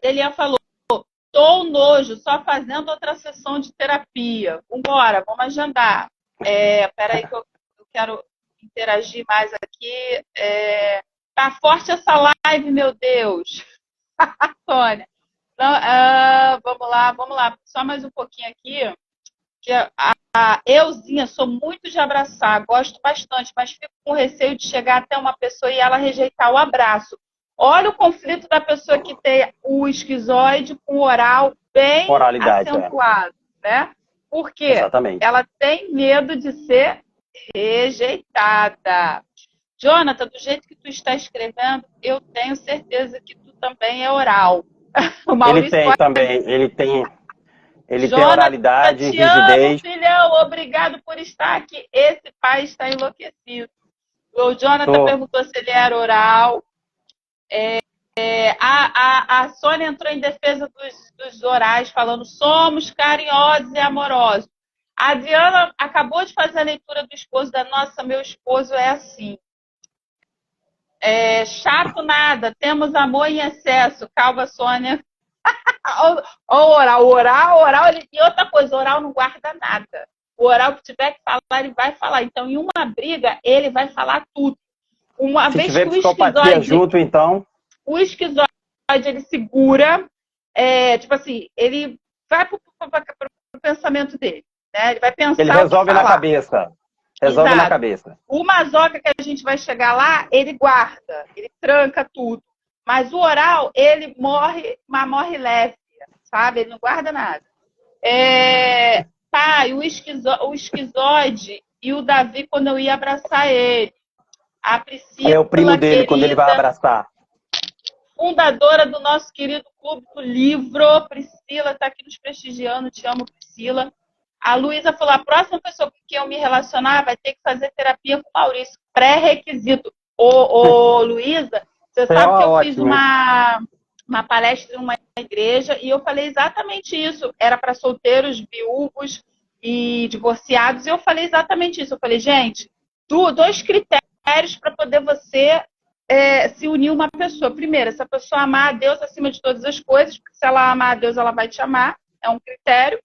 Delian falou, tô nojo, só fazendo outra sessão de terapia. Vambora, vamos agendar. Peraí que eu quero interagir mais aqui. Tá forte essa live, meu Deus. Sônia. Então, vamos lá. Só mais um pouquinho aqui. Que euzinha, sou muito de abraçar, gosto bastante, mas fico com receio de chegar até uma pessoa e ela rejeitar o abraço. Olha o conflito da pessoa que tem o esquizoide com o oral bem acentuado, né? Porque Exatamente. Ela tem medo de ser rejeitada. Jonathan, do jeito que tu está escrevendo, eu tenho certeza que tu também é oral. O Maurício ele tem oralidade, rigidez. Filhão, obrigado por estar aqui. Esse pai está enlouquecido. O Jonathan perguntou se ele era oral. A Sônia entrou em defesa dos orais, falando somos carinhosos e amorosos. A Adriana acabou de fazer a leitura do esposo da nossa, meu esposo é assim. Chato nada, temos amor em excesso. Calma, Sônia. Oral. E outra coisa, o oral não guarda nada. O oral que tiver que falar, ele vai falar. Então, em uma briga, ele vai falar tudo. Uma Se vez tiver que psicopatia junto, então... O esquizoide, ele segura, tipo assim, ele vai pro pensamento dele, né? Ele vai pensar. Ele resolve na cabeça. Resolve na cabeça. O masoca que a gente vai chegar lá, ele guarda, ele tranca tudo. Mas o oral, ele morre, mas morre leve, sabe? Ele não guarda nada. E o esquizoide e o Davi, quando eu ia abraçar ele. A Priscila, é o primo dele, querida, quando ele vai abraçar. Fundadora do nosso querido Clube do Livro. Priscila está aqui nos prestigiando. Te amo, Priscila. A Luísa falou, a próxima pessoa com quem eu me relacionar vai ter que fazer terapia com o Maurício. Pré-requisito. Luísa, você sabe que eu fiz uma palestra em uma igreja e eu falei exatamente isso. Era para solteiros, viúvos e divorciados. E eu falei exatamente isso. Eu falei, gente, 2 critérios para poder você se unir uma pessoa. Primeiro, essa pessoa amar a Deus acima de todas as coisas, porque se ela amar a Deus, ela vai te amar. É um critério.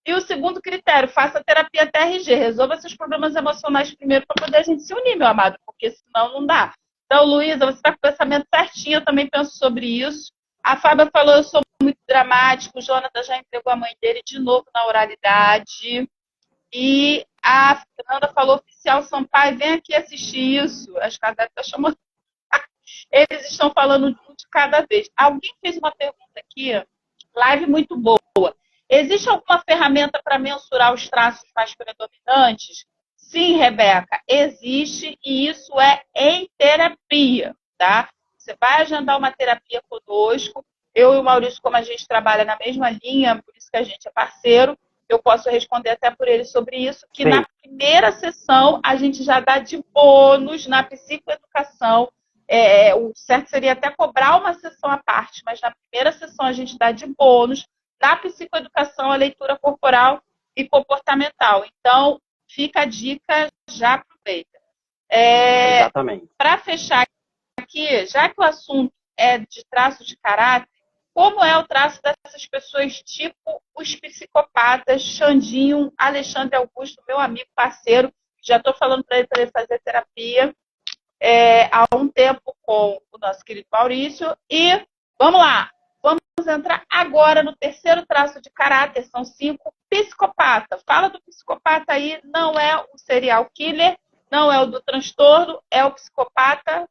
E o segundo critério, faça terapia TRG. Resolva seus problemas emocionais primeiro para poder a gente se unir, meu amado, porque senão não dá. Então, Luísa, você está com o pensamento certinho, eu também penso sobre isso. A Fábia falou, eu sou muito dramático, o Jonathan já entregou a mãe dele de novo na oralidade. E a Fernanda falou, oficial Sampaio, vem aqui assistir isso. Acho que a Débora está chamando. Eles estão falando um de cada vez. Alguém fez uma pergunta aqui, live muito boa. Existe alguma ferramenta para mensurar os traços mais predominantes? Sim, Rebeca, existe e isso é em terapia, tá? Você vai agendar uma terapia conosco. Eu e o Maurício, como a gente trabalha na mesma linha, por isso que a gente é parceiro, eu posso responder até por ele sobre isso, que Sim. Na primeira sessão a gente já dá de bônus na psicoeducação. O certo seria até cobrar uma sessão à parte, mas na primeira sessão a gente dá de bônus na psicoeducação a leitura corporal e comportamental. Então, fica a dica, já aproveita. Exatamente. Para fechar aqui, já que o assunto é de traço de caráter, como é o traço dessas pessoas tipo os psicopatas, Xandinho, Alexandre Augusto, meu amigo, parceiro, já estou falando para ele fazer terapia há um tempo com o nosso querido Maurício. E vamos lá, vamos entrar agora no terceiro traço de caráter, são 5, psicopata. Fala do psicopata aí, não é o serial killer, não é o do transtorno, é o psicopata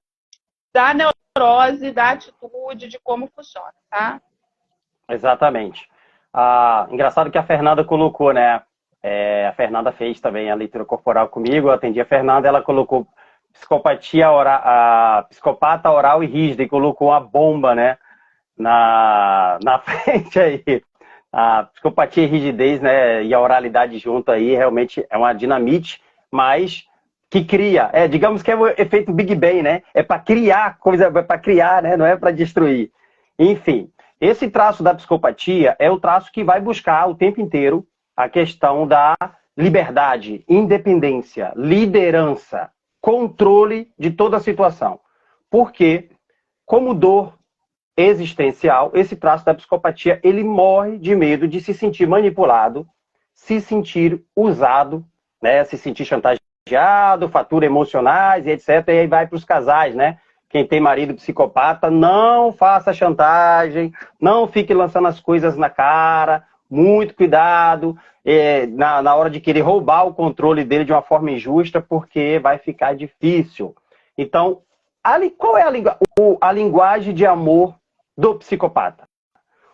da neurose, da atitude, de como funciona, tá? Exatamente. Engraçado que a Fernanda colocou, né? A Fernanda fez também a leitura corporal comigo, eu atendi a Fernanda, ela colocou psicopata oral e rígida e colocou uma bomba, né? Na frente aí. A psicopatia e rigidez, né? E a oralidade junto aí realmente é uma dinamite, mas que cria. Digamos que é o efeito Big Bang, né? É para criar coisa, é para criar, né? Não é para destruir. Enfim, esse traço da psicopatia é o traço que vai buscar o tempo inteiro a questão da liberdade, independência, liderança, controle de toda a situação. Porque, como dor existencial, esse traço da psicopatia, ele morre de medo de se sentir manipulado, se sentir usado, né? Se sentir chantageado, fatura emocionais e etc. E aí vai para os casais, né? Quem tem marido psicopata, não faça chantagem, não fique lançando as coisas na cara, muito cuidado na hora de querer roubar o controle dele de uma forma injusta, porque vai ficar difícil. Então, qual é a linguagem de amor do psicopata?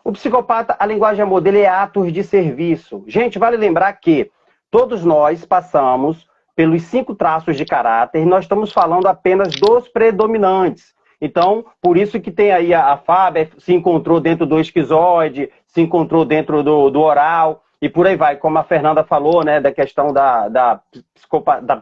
O psicopata, a linguagem de amor dele é atos de serviço. Gente, vale lembrar que todos nós passamos pelos 5 traços de caráter e nós estamos falando apenas dos predominantes. Então, por isso que tem aí a Fábia se encontrou dentro do esquizoide, se encontrou dentro do oral e por aí vai. Como a Fernanda falou, né, da questão da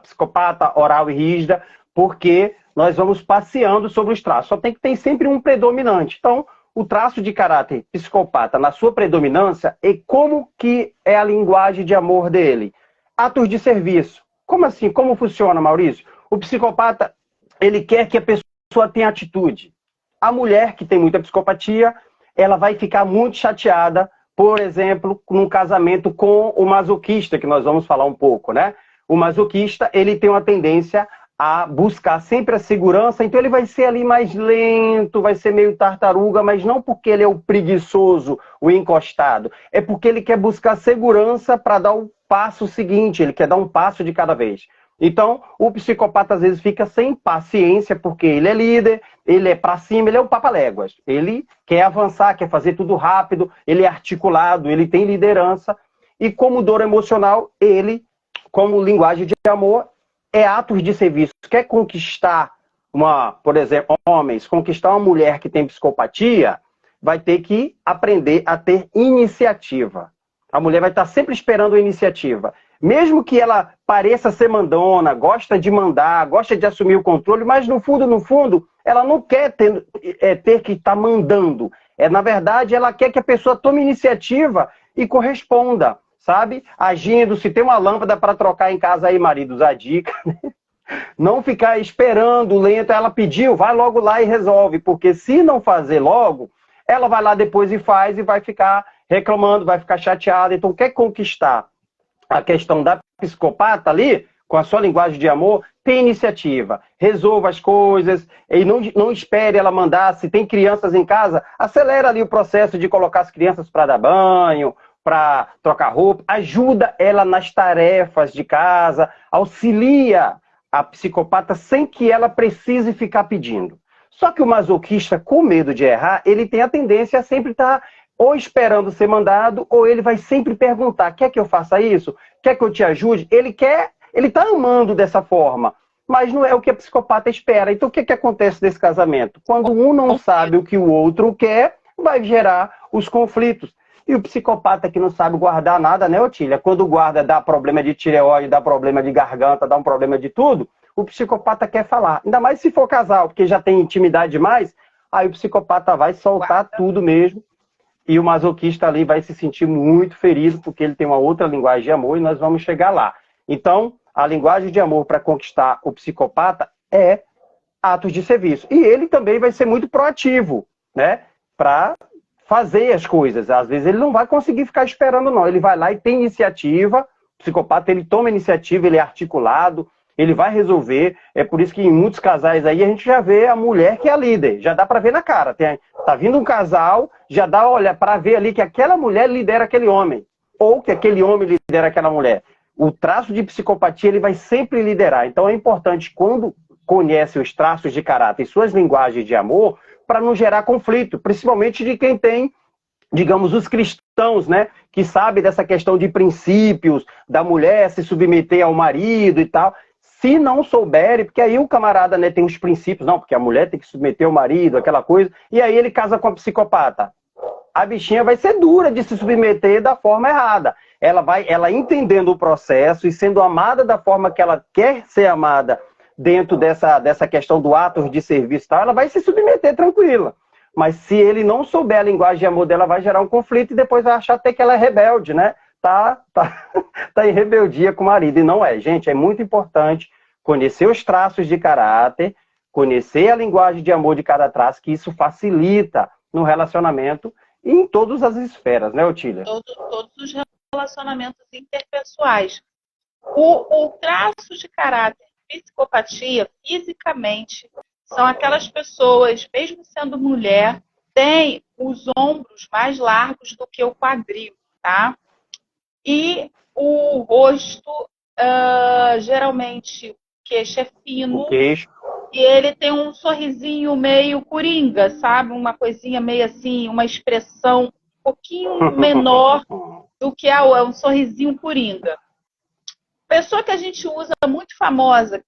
psicopata oral e rígida, porque nós vamos passeando sobre os traços. Só tem que ter sempre um predominante. Então, o traço de caráter psicopata, na sua predominância, e como que é a linguagem de amor dele? Atos de serviço. Como assim? Como funciona, Maurício? O psicopata, ele quer que a pessoa tenha atitude. A mulher que tem muita psicopatia, ela vai ficar muito chateada, por exemplo, num casamento com o masoquista, que nós vamos falar um pouco, né? O masoquista, ele tem uma tendência a buscar sempre a segurança, então ele vai ser ali mais lento, vai ser meio tartaruga, mas não porque ele é o preguiçoso, o encostado, é porque ele quer buscar segurança para dar o passo seguinte, ele quer dar um passo de cada vez. Então, o psicopata às vezes fica sem paciência, porque ele é líder, ele é para cima, ele é o papa-léguas. Ele quer avançar, quer fazer tudo rápido, ele é articulado, ele tem liderança. E como dor emocional, ele, como linguagem de amor, é atos de serviço. Quer conquistar por exemplo, homens, conquistar uma mulher que tem psicopatia, vai ter que aprender a ter iniciativa. A mulher vai estar sempre esperando a iniciativa. Mesmo que ela pareça ser mandona, gosta de mandar, gosta de assumir o controle, mas no fundo, ela não quer ter que estar mandando. Na verdade, ela quer que a pessoa tome iniciativa e corresponda, sabe? Agindo, se tem uma lâmpada para trocar em casa aí, maridos, a dica, né? Não ficar esperando lento, ela pediu, vai logo lá e resolve, porque se não fazer logo, ela vai lá depois e faz e vai ficar reclamando, vai ficar chateada. Então, quer conquistar a questão da psicopata ali, com a sua linguagem de amor, tem iniciativa, resolva as coisas, e não espere ela mandar. Se tem crianças em casa, acelera ali o processo de colocar as crianças para dar banho, para trocar roupa, ajuda ela nas tarefas de casa, auxilia a psicopata sem que ela precise ficar pedindo. Só que o masoquista, com medo de errar, ele tem a tendência a sempre estar ou esperando ser mandado, ou ele vai sempre perguntar, quer que eu faça isso? Quer que eu te ajude? Ele está amando dessa forma, mas não é o que a psicopata espera. Então o que acontece nesse casamento? Quando um não sabe o que o outro quer, vai gerar os conflitos. E o psicopata que não sabe guardar nada, né, Otília? Quando guarda, dá problema de tireoide, dá problema de garganta, dá um problema de tudo, o psicopata quer falar. Ainda mais se for casal, porque já tem intimidade demais, aí o psicopata vai soltar tudo mesmo. E o masoquista ali vai se sentir muito ferido, porque ele tem uma outra linguagem de amor e nós vamos chegar lá. Então, a linguagem de amor para conquistar o psicopata é atos de serviço. E ele também vai ser muito proativo, né? Para fazer as coisas. Às vezes ele não vai conseguir ficar esperando, não. Ele vai lá e tem iniciativa. O psicopata, ele toma iniciativa, ele é articulado, ele vai resolver. É por isso que em muitos casais aí a gente já vê a mulher que é a líder. Já dá para ver na cara. Tá vindo um casal, já dá, olha, para ver ali que aquela mulher lidera aquele homem. Ou que aquele homem lidera aquela mulher. O traço de psicopatia, ele vai sempre liderar. Então é importante, quando conhece os traços de caráter e suas linguagens de amor, para não gerar conflito, principalmente de quem tem, digamos, os cristãos, né, que sabe dessa questão de princípios, da mulher se submeter ao marido e tal. Se não souberem, porque aí o camarada, né, tem os princípios, não, porque a mulher tem que submeter ao marido, aquela coisa, e aí ele casa com a psicopata. A bichinha vai ser dura de se submeter da forma errada. Ela entendendo o processo e sendo amada da forma que ela quer ser amada, dentro dessa questão do ato de serviço e tal, ela vai se submeter tranquila. Mas se ele não souber a linguagem de amor dela, vai gerar um conflito e depois vai achar até que ela é rebelde, né? Tá em rebeldia com o marido. E não é, gente, é muito importante conhecer os traços de caráter, conhecer a linguagem de amor de cada traço, que isso facilita no relacionamento e em todas as esferas, né, Otília? Todos os relacionamentos interpessoais. O traço de caráter psicopatia, fisicamente, são aquelas pessoas, mesmo sendo mulher, têm os ombros mais largos do que o quadril, tá? E o rosto, geralmente, o queixo é fino. E ele tem um sorrisinho meio coringa, sabe? Uma coisinha meio assim, uma expressão um pouquinho menor do que é um sorrisinho coringa. Pessoa que a gente usa muito famosa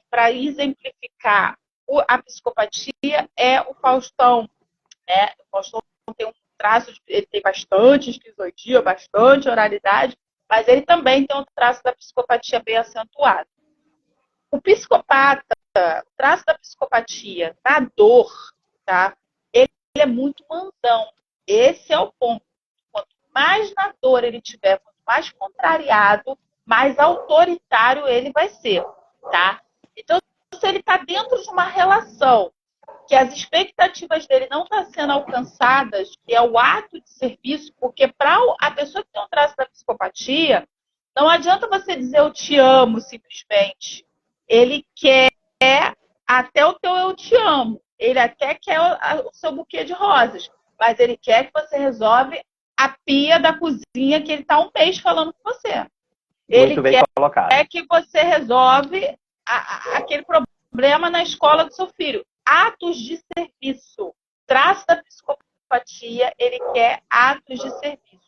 para exemplificar a psicopatia é o Faustão, né? O Faustão tem um traço, ele tem bastante esquizoidia, bastante oralidade, mas ele também tem um traço da psicopatia bem acentuado. O psicopata, o traço da psicopatia, da dor, tá? Ele é muito mandão. Esse é o ponto. Quanto mais na dor ele tiver, quanto mais contrariado, mais autoritário ele vai ser, tá? Então, se ele está dentro de uma relação que as expectativas dele não estão sendo alcançadas, que é o ato de serviço, porque para a pessoa que tem um traço da psicopatia, não adianta você dizer eu te amo simplesmente. Ele quer até o teu eu te amo. Ele até quer o seu buquê de rosas. Mas ele quer que você resolve a pia da cozinha que ele está um mês falando com você. Muito bem colocado. Quer que você resolve aquele problema na escola do seu filho. Atos de serviço. Traço da psicopatia, ele quer atos de serviço.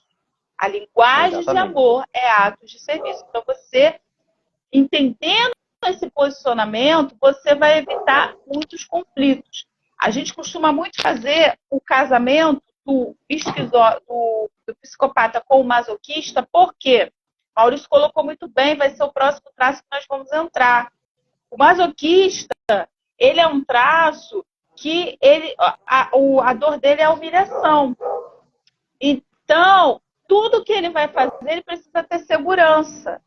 A linguagem de amor é atos de serviço. Então, você, entendendo esse posicionamento, você vai evitar muitos conflitos. A gente costuma muito fazer o casamento do psicopata com o masoquista, porque Maurício colocou muito bem, vai ser o próximo traço que nós vamos entrar. O masoquista, ele é um traço que a dor dele é a humilhação. Então, tudo que ele vai fazer, ele precisa ter segurança.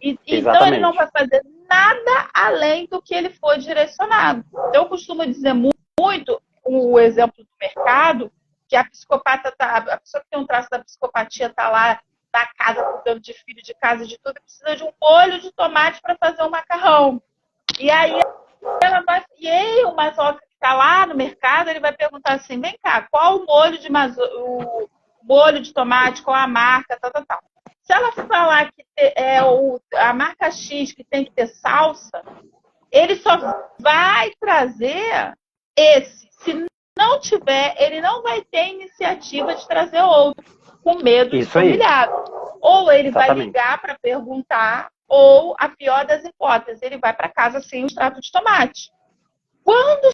Então, ele não vai fazer nada além do que ele foi direcionado. Então, eu costumo dizer muito o exemplo do mercado, que a pessoa que tem um traço da psicopatia está lá na casa, cuidando de filho, de casa, de tudo, precisa de um molho de tomate para fazer um macarrão. E aí, o masoca que está lá no mercado, ele vai perguntar assim, vem cá, qual o molho de tomate, qual a marca, tal. Se ela falar que é a marca X que tem que ter salsa, ele só vai trazer esse. Se não tiver, ele não vai ter iniciativa de trazer outro, com medo de ser humilhado. Ou ele vai ligar para perguntar, ou, a pior das hipóteses, ele vai para casa sem o extrato de tomate. Quando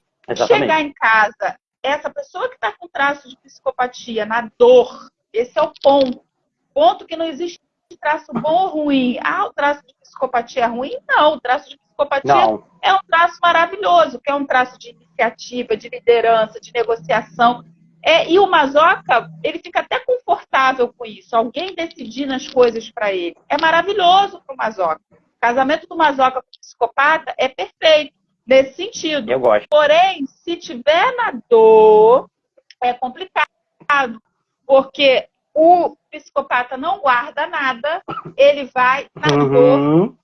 chegar em casa, essa pessoa que está com traço de psicopatia, na dor, esse é o ponto. Ponto que não existe traço bom ou ruim. O traço de psicopatia é ruim? Não, o traço de psicopatia é um traço maravilhoso, que é um traço de iniciativa, de liderança, de negociação. E o masoca, ele fica até confortável com isso. Alguém decidindo as coisas para ele. É maravilhoso para o masoca. O casamento do masoca com o psicopata é perfeito nesse sentido. Eu gosto. Porém, se tiver na dor, é complicado. Porque o psicopata não guarda nada, ele vai na dor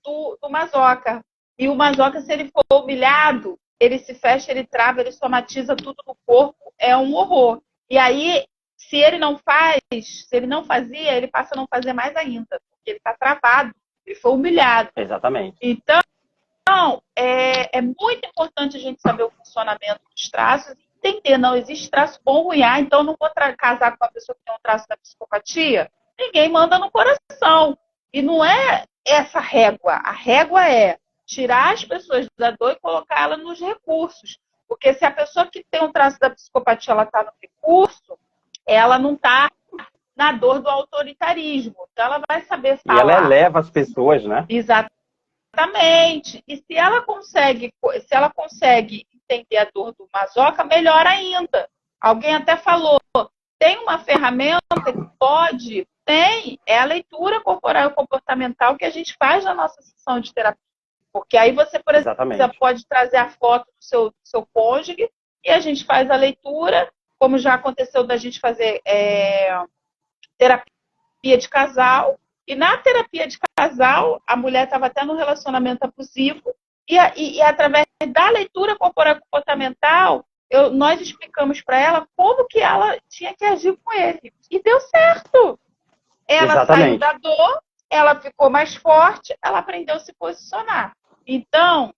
do masoca. E o masoca, se ele for humilhado, ele se fecha, ele trava, ele somatiza tudo no corpo, é um horror. E aí, se ele não fazia, ele passa a não fazer mais ainda, porque ele está travado, ele foi humilhado. Exatamente. Então, é muito importante a gente saber o funcionamento dos traços e entender, não existe traço bom ou ruim. Então não vou casar com uma pessoa que tem um traço da psicopatia. Ninguém manda no coração. E não é essa régua. A régua é tirar as pessoas da dor e colocá-la nos recursos. Porque se a pessoa que tem um traço da psicopatia ela está no recurso, ela não está na dor do autoritarismo. Então ela vai saber falar. E ela eleva as pessoas, né? Exatamente. E se ela consegue entender a dor do masoca, melhor ainda. Alguém até falou, tem uma ferramenta que pode, é a leitura corporal e comportamental que a gente faz na nossa sessão de terapia. Porque aí você, por exemplo, pode trazer a foto do seu cônjuge e a gente faz a leitura, como já aconteceu da gente fazer terapia de casal. E na terapia de casal, a mulher estava até num relacionamento abusivo e através da leitura corporal comportamental, nós explicamos para ela como que ela tinha que agir com ele. E deu certo. Ela saiu da dor, ela ficou mais forte, ela aprendeu a se posicionar. Então,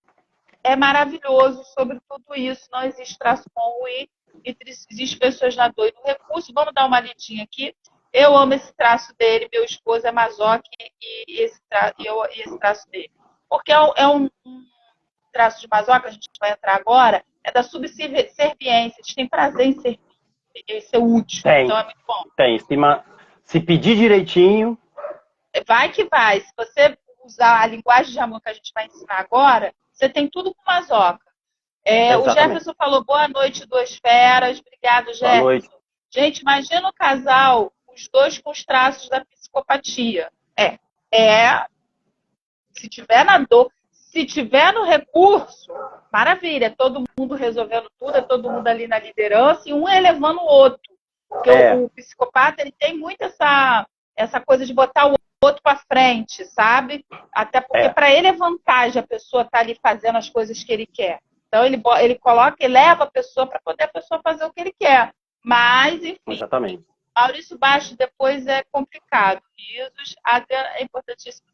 é maravilhoso sobre tudo isso. Não existe traço bom ou ruim, existe pessoas na dor e no recurso. Vamos dar uma lidinha aqui. Eu amo esse traço dele, meu esposo é masoca e esse traço dele. Porque é um traço de masoca, a gente vai entrar agora, é da subserviência. Eles têm prazer em servir, em ser útil. Então é muito bom. Se pedir direitinho... Vai que vai. Se você usar a linguagem de amor que a gente vai ensinar agora, Você tem tudo com masoca. O Exatamente. Jefferson falou, boa noite, duas feras. Obrigado, Boa Jefferson. noite. Gente, imagina o casal, os dois com os traços da psicopatia. Se tiver na dor, se tiver no recurso, maravilha, é todo mundo resolvendo tudo, é todo mundo ali na liderança e um elevando o outro. Porque o psicopata, ele tem muito essa coisa de botar o outro para frente, sabe? Até porque para ele é vantagem a pessoa estar ali fazendo as coisas que ele quer. Então ele coloca e leva a pessoa para poder a pessoa fazer o que ele quer. Mas, enfim. Exatamente. Maurício Bastos depois é complicado. Risos, é importantíssimo.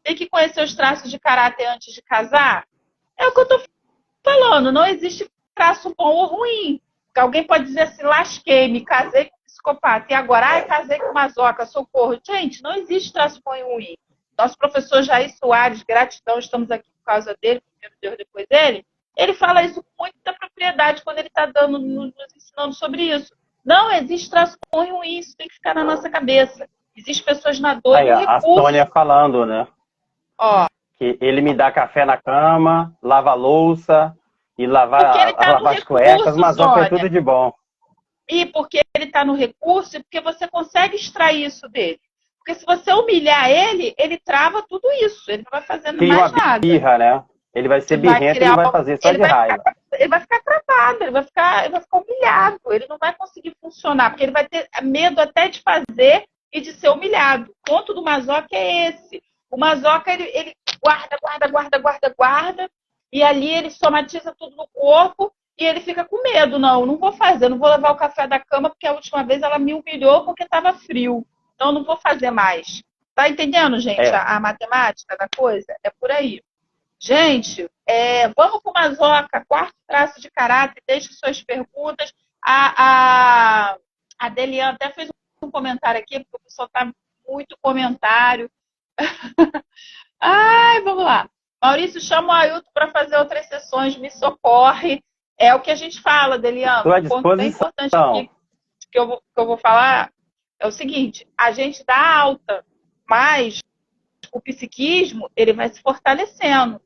Tem que conhecer os traços de caráter antes de casar. É o que eu estou falando. Não existe traço bom ou ruim. Porque alguém pode dizer assim, lasquei, me casei com um psicopata. E agora, casei com masoca, socorro. Gente, não existe traço bom e ruim. Nosso professor Jair Soares, gratidão, estamos aqui por causa dele, primeiro Deus, depois dele. Ele fala isso com muita propriedade quando ele está nos ensinando sobre isso. Não existe traço bom e ruim, isso tem que ficar na nossa cabeça. Existem pessoas na dor e no recurso. A Sônia falando, né? Ó, que ele me dá café na cama, lava a louça e lavar as cuecas, mas é tudo de bom. E porque ele está no recurso e porque você consegue extrair isso dele. Porque se você humilhar ele, ele trava tudo isso. Ele não vai fazendo mais nada. Birra, né? Ele vai ser birrento e não vai fazer só de raiva. Ele vai ficar travado, ele vai ficar humilhado. Ele não vai conseguir funcionar, porque ele vai ter medo até de fazer e de ser humilhado. O ponto do masoca é esse. O masoca, ele guarda, e ali ele somatiza tudo no corpo e ele fica com medo. Não vou fazer, não vou levar o café da cama porque a última vez ela me humilhou porque estava frio. Então, não vou fazer mais. Tá entendendo, gente, a matemática da coisa? É por aí. Gente, vamos para o masoca, quarto traço de caráter, deixe suas perguntas. A Delian até fez um comentário aqui, porque o pessoal está muito comentário. Ai, vamos lá. Maurício, chama o Ailton para fazer outras sessões, me socorre. É o que a gente fala, Delian. Um ponto bem importante aqui que eu vou falar é o seguinte, a gente dá alta, mas o psiquismo, ele vai se fortalecendo.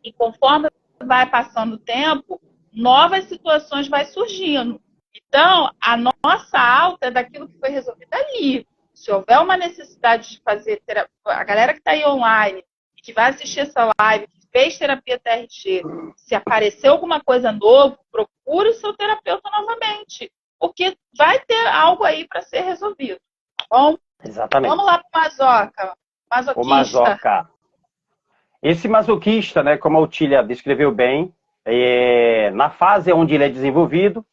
E conforme vai passando o tempo, novas situações vai surgindo. Então, a nossa alta é daquilo que foi resolvido ali. Se houver uma necessidade de fazer terapia, a galera que está aí online, que vai assistir essa live, que fez terapia TRG, se aparecer alguma coisa nova, procure o seu terapeuta novamente. Porque vai ter algo aí para ser resolvido. Tá bom? Exatamente. Vamos lá para o masoca. Masoquista. O masoca. Esse masoquista, né, como a Otília descreveu bem, na fase onde ele é desenvolvido,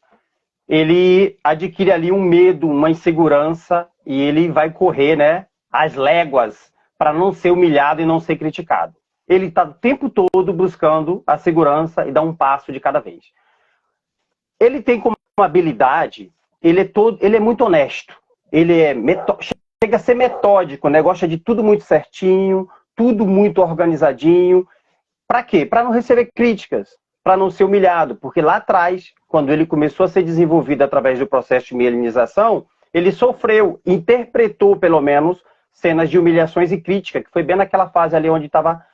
ele adquire ali um medo, uma insegurança, e ele vai correr, né, às léguas para não ser humilhado e não ser criticado. Ele está o tempo todo buscando a segurança e dar um passo de cada vez. Ele tem como habilidade, ele é muito honesto, chega a ser metódico, né, gosta de tudo muito certinho, tudo muito organizadinho. Para quê? Para não receber críticas, para não ser humilhado, porque lá atrás, quando ele começou a ser desenvolvido através do processo de mielinização, ele sofreu, interpretou pelo menos cenas de humilhações e crítica, que foi bem naquela fase ali onde estava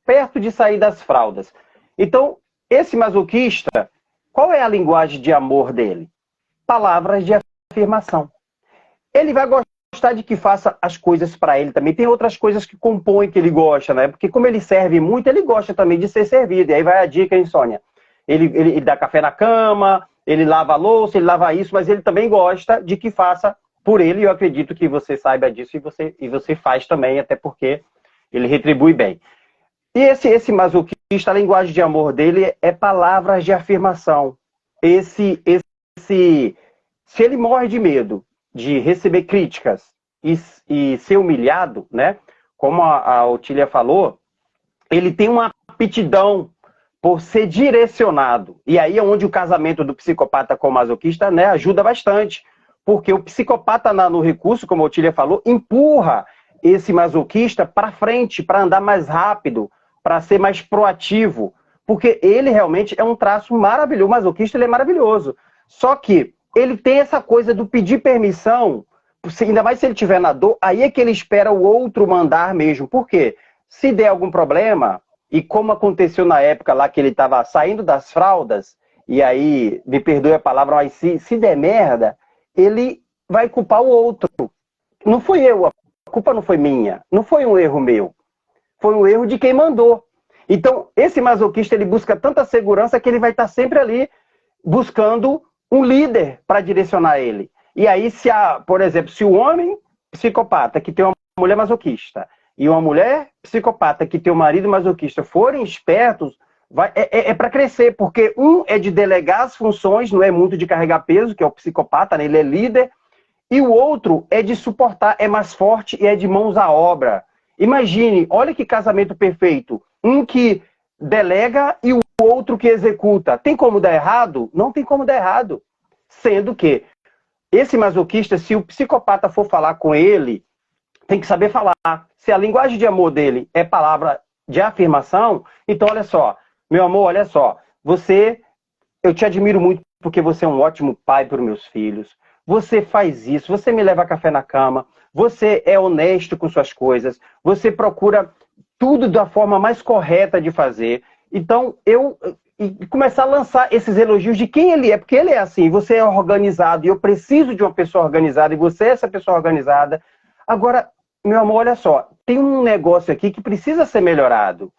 perto de sair das fraldas. Então, esse masoquista, qual é a linguagem de amor dele? Palavras de afirmação. Ele vai gostar de que faça as coisas para ele também. Tem outras coisas que compõem que ele gosta, né? Porque como ele serve muito, ele gosta também de ser servido. E aí vai a dica, hein, Sônia? Ele dá café na cama, ele lava a louça, ele lava isso, mas ele também gosta de que faça por ele. E eu acredito que você saiba disso e você faz também, até porque ele retribui bem. E esse masoquista, a linguagem de amor dele é palavras de afirmação. Se ele morre de medo de receber críticas e ser humilhado, né? Como a Otília falou, ele tem uma aptidão por ser direcionado. E aí é onde o casamento do psicopata com o masoquista, né, ajuda bastante. Porque o psicopata no recurso, como a Otília falou, empurra esse masoquista para frente, para andar mais rápido, para ser mais proativo. Porque ele realmente é um traço maravilhoso. O masoquista, ele é maravilhoso. Só que ele tem essa coisa do pedir permissão, ainda mais se ele estiver na dor, aí é que ele espera o outro mandar mesmo. Por quê? Se der algum problema, e como aconteceu na época lá que ele estava saindo das fraldas, e aí, me perdoe a palavra, mas se der merda, ele vai culpar o outro. Não fui eu, a culpa não foi minha, não foi um erro meu, foi um erro de quem mandou. Então, esse masoquista, ele busca tanta segurança que ele vai estar sempre ali buscando um líder para direcionar ele. E aí, por exemplo, se o homem psicopata que tem uma mulher masoquista e uma mulher psicopata que tem um marido masoquista forem espertos, é para crescer, porque um é de delegar as funções, não é muito de carregar peso, que é o psicopata, né? Ele é líder, e o outro é de suportar, é mais forte e é de mãos à obra. Imagine, olha que casamento perfeito. Um que delega e o outro que executa. Tem como dar errado? Não tem como dar errado. Sendo que esse masoquista, se o psicopata for falar com ele, tem que saber falar. Se a linguagem de amor dele é palavra de afirmação, então olha só, meu amor, olha só, eu te admiro muito porque você é um ótimo pai para os meus filhos. Você faz isso, você me leva café na cama, você é honesto com suas coisas, você procura tudo da forma mais correta de fazer. Então, e começar a lançar esses elogios de quem ele é, porque ele é assim, você é organizado, e eu preciso de uma pessoa organizada, e você é essa pessoa organizada. Agora, meu amor, olha só, tem um negócio aqui que precisa ser melhorado.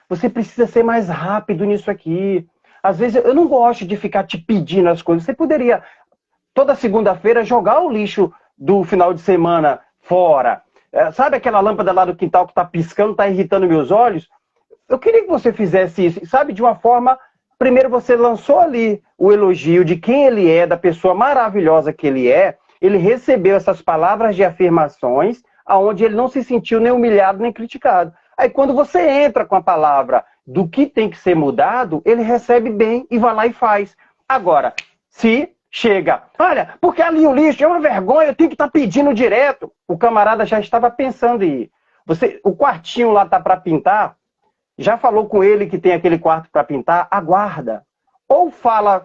Você precisa ser mais rápido nisso aqui. Às vezes, eu não gosto de ficar te pedindo as coisas. Você poderia, toda segunda-feira, jogar o lixo do final de semana fora. Sabe aquela lâmpada lá do quintal que está piscando, está irritando meus olhos? Eu queria que você fizesse isso, sabe, de uma forma... Primeiro você lançou ali o elogio de quem ele é, da pessoa maravilhosa que ele é. Ele recebeu essas palavras de afirmações, aonde ele não se sentiu nem humilhado, nem criticado. Aí quando você entra com a palavra do que tem que ser mudado, ele recebe bem e vai lá e faz. Agora, se chega, olha, porque ali o lixo é uma vergonha, eu tenho que estar pedindo direto. O camarada já estava pensando em ir. O quartinho lá tá para pintar, já falou com ele que tem aquele quarto para pintar, aguarda. Ou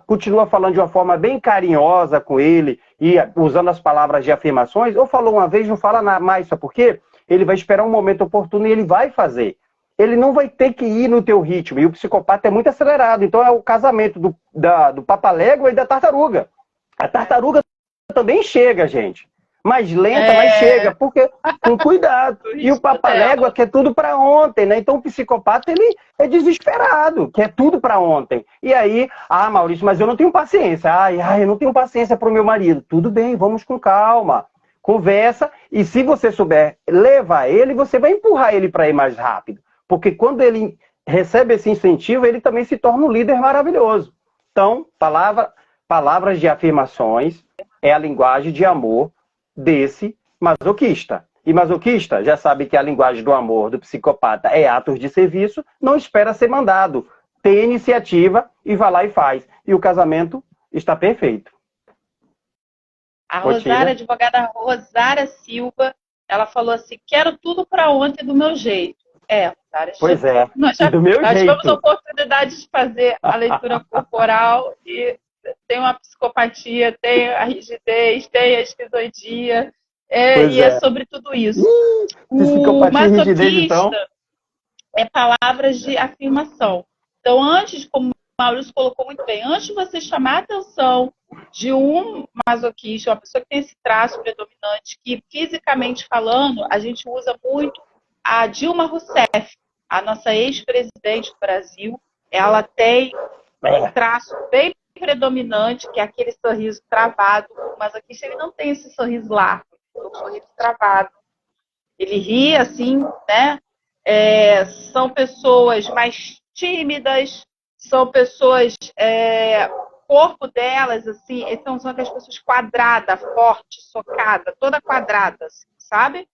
continua falando de uma forma bem carinhosa com ele, e usando as palavras de afirmações, ou falou uma vez, não fala mais, sabe por quê? Ele vai esperar um momento oportuno e ele vai fazer. Ele não vai ter que ir no teu ritmo, e o psicopata é muito acelerado, então é o casamento do papalégua e da tartaruga. A tartaruga também chega, gente. Mais lenta, mas chega, porque com cuidado. E o papalégua quer tudo para ontem, né? Então o psicopata, ele é desesperado, quer tudo para ontem. E aí, Maurício, mas eu não tenho paciência. Eu não tenho paciência para o meu marido. Tudo bem, vamos com calma. Conversa, e se você souber levar ele, você vai empurrar ele para ir mais rápido. Porque quando ele recebe esse incentivo, ele também se torna um líder maravilhoso. Então, palavras de afirmações é a linguagem de amor desse masoquista. E masoquista já sabe que a linguagem do amor do psicopata é atos de serviço, não espera ser mandado. Tem iniciativa e vai lá e faz. E o casamento está perfeito. A Rosária, advogada Rosária Silva, ela falou assim, quero tudo para ontem do meu jeito. Rosária, pois é, nós tivemos a oportunidade de fazer a leitura corporal e tem uma psicopatia, tem a rigidez, tem a esquizoidia, e é sobre tudo isso. O masoquista então é palavras de afirmação. Então, como o Maurício colocou muito bem, antes de você chamar a atenção de um masoquista, uma pessoa que tem esse traço predominante, que fisicamente falando, a gente usa muito a Dilma Rousseff, a nossa ex-presidente do Brasil, ela tem um traço bem predominante, que é aquele sorriso travado. O masoquista, ele não tem esse sorriso largo, é um sorriso travado. Ele ri assim, né? São pessoas mais tímidas, são pessoas, o corpo delas, assim, então são aquelas pessoas quadradas, forte, socada, toda quadrada, assim, sabe?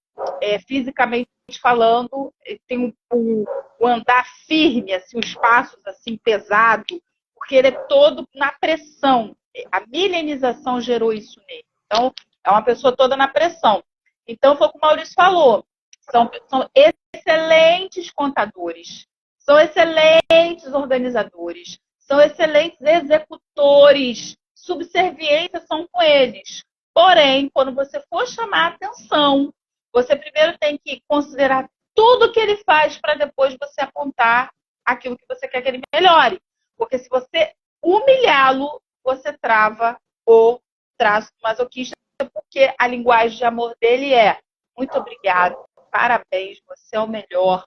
Fisicamente falando, tem um andar firme, assim, os passos assim, pesado, porque ele é todo na pressão. A milenização gerou isso nele. Então, é uma pessoa toda na pressão. Então, foi o que o Maurício falou. São excelentes contadores, são excelentes organizadores, são excelentes executores, subserviências são com eles. Porém, quando você for chamar a atenção, você primeiro tem que considerar tudo que ele faz para depois você apontar aquilo que você quer que ele melhore. Porque se você humilhá-lo, você trava o traço masoquista, porque a linguagem de amor dele é: muito obrigado, parabéns, você é o melhor.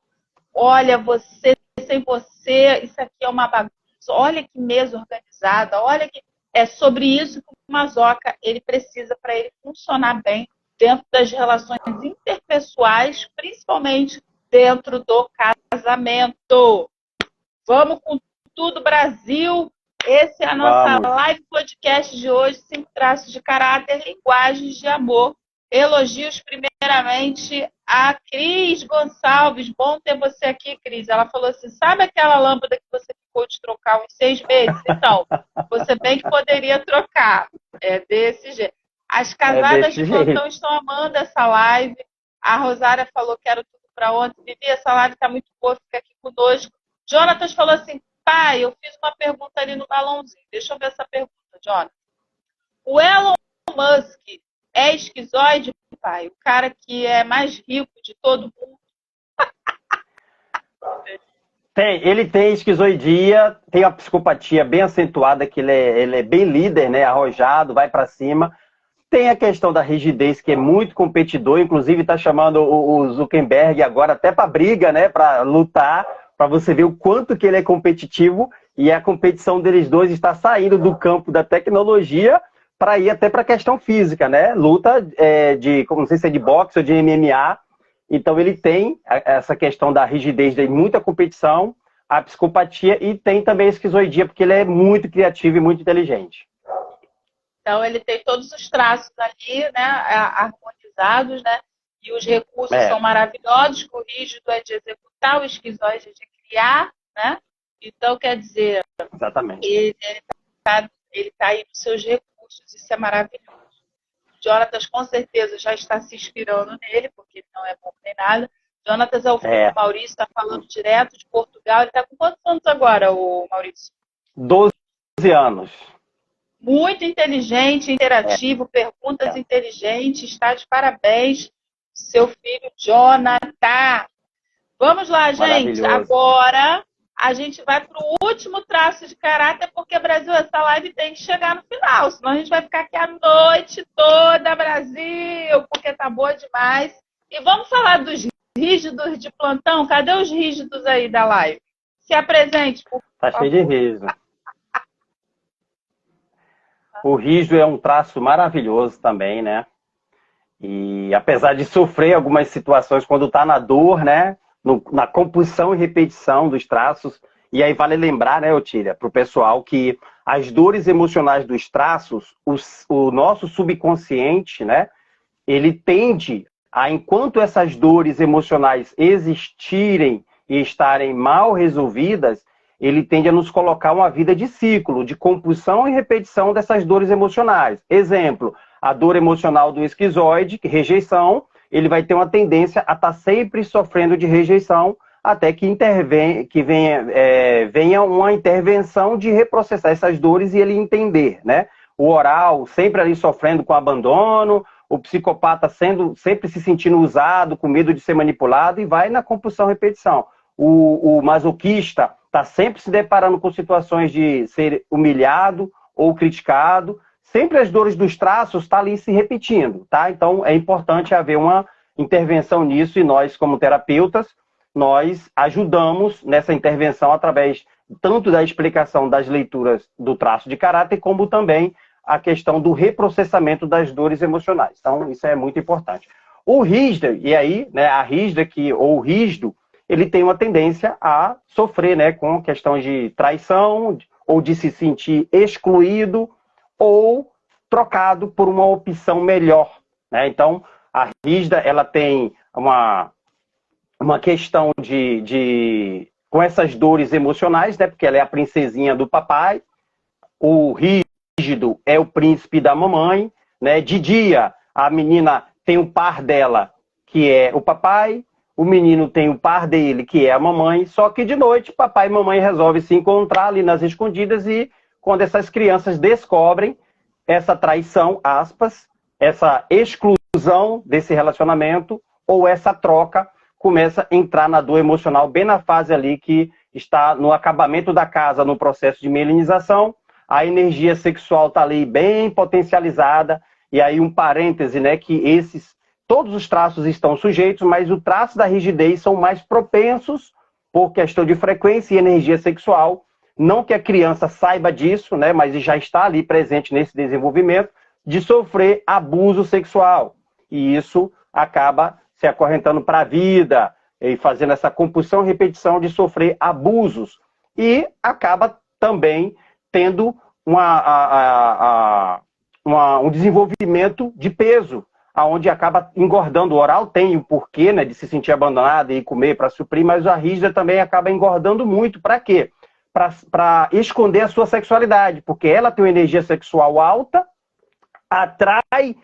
Olha, você, sem você, isso aqui é uma bagunça. Olha que mesa organizada, olha que... É sobre isso que o masoca ele precisa para ele funcionar bem dentro das relações interpessoais, principalmente dentro do casamento. Vamos com tudo, Brasil! Esse é a nossa live podcast de hoje, 5 traços de caráter, linguagens de amor. Elogios primeiramente a Cris Gonçalves. Bom ter você aqui, Cris. Ela falou assim, sabe aquela lâmpada que você ficou de trocar uns 6 meses? Então, você bem que poderia trocar. É desse jeito. As casadas de plantão estão amando essa live. A Rosária falou que era tudo para ontem. Vivi, essa live está muito boa, fica aqui conosco. Jonatas falou assim, pai, eu fiz uma pergunta ali no balãozinho. Deixa eu ver essa pergunta, Jonatas. O Elon Musk é esquizoide, pai? O cara que é mais rico de todo mundo? Ele tem esquizoidia, tem uma psicopatia bem acentuada, que ele é bem líder, né, arrojado, vai para cima. Tem a questão da rigidez, que é muito competidor, inclusive está chamando o Zuckerberg agora até para briga, né, para lutar, para você ver o quanto que ele é competitivo, e a competição deles dois está saindo do campo da tecnologia para ir até para a questão física, né? Luta de, não sei se é de boxe ou de MMA. Então ele tem essa questão da rigidez, de muita competição, a psicopatia, e tem também a esquizoidia, porque ele é muito criativo e muito inteligente. Então ele tem todos os traços ali, né, harmonizados, né? E os recursos são maravilhosos, que o rígido é de executar, o esquizoide é de criar, né? Então, quer dizer, exatamente. Ele tá aí nos seus recursos, isso é maravilhoso. Jonatas, com certeza, já está se inspirando nele, porque ele não é bom nem nada. Jonatas é o filho do Maurício, está falando direto de Portugal. Ele está com quantos anos agora, o Maurício? 12 anos. Muito inteligente, interativo, perguntas inteligentes, está de parabéns, seu filho Jonathan. Vamos lá, gente. Agora a gente vai para o último traço de caráter, porque, Brasil, essa live tem que chegar no final, senão a gente vai ficar aqui a noite toda, Brasil, porque tá boa demais. E vamos falar dos rígidos de plantão. Cadê os rígidos aí da live? Se apresente, por favor. Tá cheio de rígido. O rígido é um traço maravilhoso também, né? E apesar de sofrer algumas situações quando está na dor, né? Na compulsão e repetição dos traços. E aí vale lembrar, né, Otília, para o pessoal, que as dores emocionais dos traços, o nosso subconsciente, né? Ele tende a, enquanto essas dores emocionais existirem e estarem mal resolvidas, ele tende a nos colocar uma vida de ciclo, de compulsão e repetição dessas dores emocionais. Exemplo, a dor emocional do esquizoide, rejeição, ele vai ter uma tendência a estar sempre sofrendo de rejeição, até que venha uma intervenção de reprocessar essas dores e ele entender, né? O oral sempre ali sofrendo com abandono, o psicopata sempre se sentindo usado, com medo de ser manipulado, e vai na compulsão e repetição. O masoquista está sempre se deparando com situações de ser humilhado ou criticado. Sempre as dores dos traços estão ali se repetindo, tá? Então é importante haver uma intervenção nisso, e nós, como terapeutas, nós ajudamos nessa intervenção através tanto da explicação das leituras do traço de caráter, como também a questão do reprocessamento das dores emocionais. Então isso é muito importante. O rígido, e aí, né, a rígida ou o rígido, ele tem uma tendência a sofrer, né, com questões de traição, ou de se sentir excluído, ou trocado por uma opção melhor, né? Então, a rígida, ela tem uma questão com essas dores emocionais, né? Porque ela é a princesinha do papai, o rígido é o príncipe da mamãe, né? De dia, a menina tem o par dela, que é o papai, o menino tem o par dele, que é a mamãe, só que de noite, papai e mamãe resolvem se encontrar ali nas escondidas, e quando essas crianças descobrem essa traição, aspas, essa exclusão desse relacionamento, ou essa troca, começa a entrar na dor emocional, bem na fase ali que está no acabamento da casa, no processo de melinização, a energia sexual está ali bem potencializada, e aí um parêntese, né, que todos os traços estão sujeitos, mas o traço da rigidez são mais propensos por questão de frequência e energia sexual, não que a criança saiba disso, né, mas já está ali presente nesse desenvolvimento, de sofrer abuso sexual. E isso acaba se acorrentando para a vida, e fazendo essa compulsão e repetição de sofrer abusos. E acaba também tendo um desenvolvimento de peso, onde acaba engordando. O oral tem o porquê, né, de se sentir abandonado e comer para suprir, mas a rígida também acaba engordando muito. Para quê? Para esconder a sua sexualidade, porque ela tem uma energia sexual alta, atrai,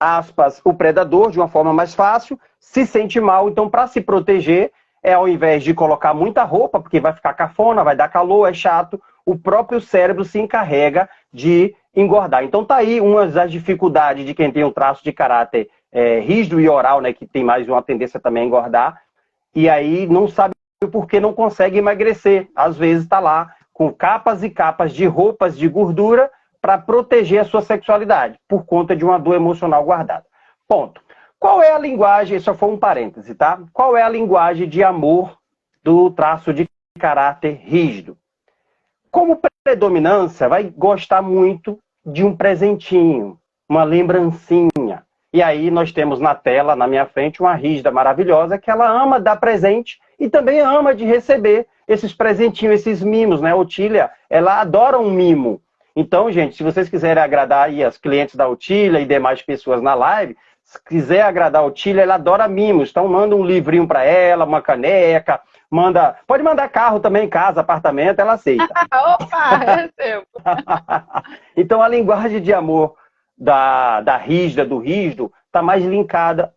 aspas, o predador de uma forma mais fácil, se sente mal, então para se proteger, ao invés de colocar muita roupa, porque vai ficar cafona, vai dar calor, é chato, o próprio cérebro se encarrega de engordar. Então tá aí uma das dificuldades de quem tem um traço de caráter rígido e oral, né, que tem mais uma tendência também a engordar, e aí não sabe por que não consegue emagrecer. Às vezes está lá com capas e capas de roupas de gordura para proteger a sua sexualidade, por conta de uma dor emocional guardada. Ponto. Qual é a linguagem, só foi um parêntese, tá? Qual é a linguagem de amor do traço de caráter rígido? Como predominância, vai gostar muito de um presentinho, uma lembrancinha. E aí nós temos na tela, na minha frente, uma rígida maravilhosa que ela ama dar presente e também ama de receber esses presentinhos, esses mimos, né? A Otília, ela adora um mimo. Então, gente, se vocês quiserem agradar aí as clientes da Otília e demais pessoas na live, se quiser agradar a Otília, ela adora mimos. Então, manda um livrinho para ela, uma caneca, pode mandar carro também, casa, apartamento, ela aceita. Opa, recebo. Então, a linguagem de amor da rígida, do rígido, está mais linkada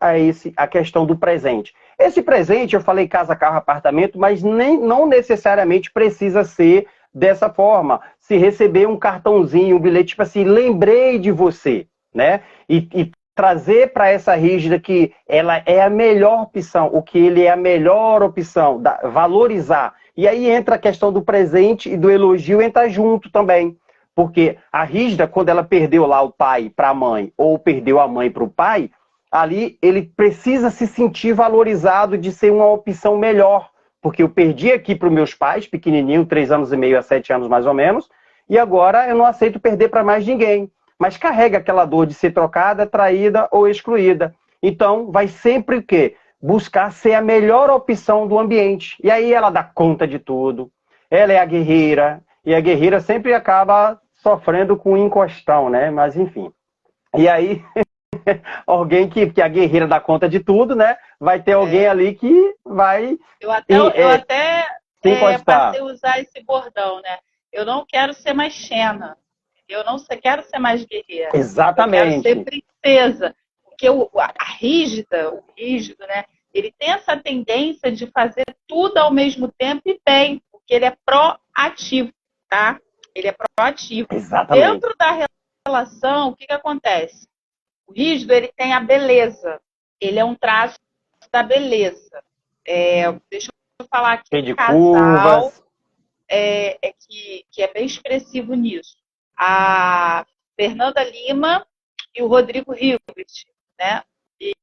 a questão do presente. Esse presente, eu falei casa, carro, apartamento, mas não necessariamente precisa ser dessa forma. Se receber um cartãozinho, um bilhete, tipo assim, lembrei de você, né? E trazer para essa rígida que ela é a melhor opção, o que ele é a melhor opção, valorizar. E aí entra a questão do presente e do elogio, entra junto também. Porque a rígida, quando ela perdeu lá o pai para a mãe, ou perdeu a mãe para o pai, ali ele precisa se sentir valorizado de ser uma opção melhor. Porque eu perdi aqui para os meus pais, pequenininho, 3 anos e meio a 7 anos mais ou menos, e agora eu não aceito perder para mais ninguém. Mas carrega aquela dor de ser trocada, traída ou excluída. Então, vai sempre o quê? Buscar ser a melhor opção do ambiente. E aí ela dá conta de tudo. Ela é a guerreira. E a guerreira sempre acaba sofrendo com encostão, né? Mas, enfim. E aí, alguém que a guerreira dá conta de tudo, né? Vai ter alguém ali que vai... Eu até passei a usar esse bordão, né? Eu não quero ser mais Xena. Eu não quero ser mais guerreira. Exatamente. Eu quero ser princesa. Porque a rígida, o rígido, né? Ele tem essa tendência de fazer tudo ao mesmo tempo e bem. Porque ele é proativo, tá? Ele é proativo. Exatamente. Dentro da relação, o que acontece? O rígido, ele tem a beleza. Ele é um traço da beleza. Deixa eu falar aqui. Cheio de casal curvas. Que é bem expressivo nisso. A Fernanda Lima e o Rodrigo Hilbert, né? E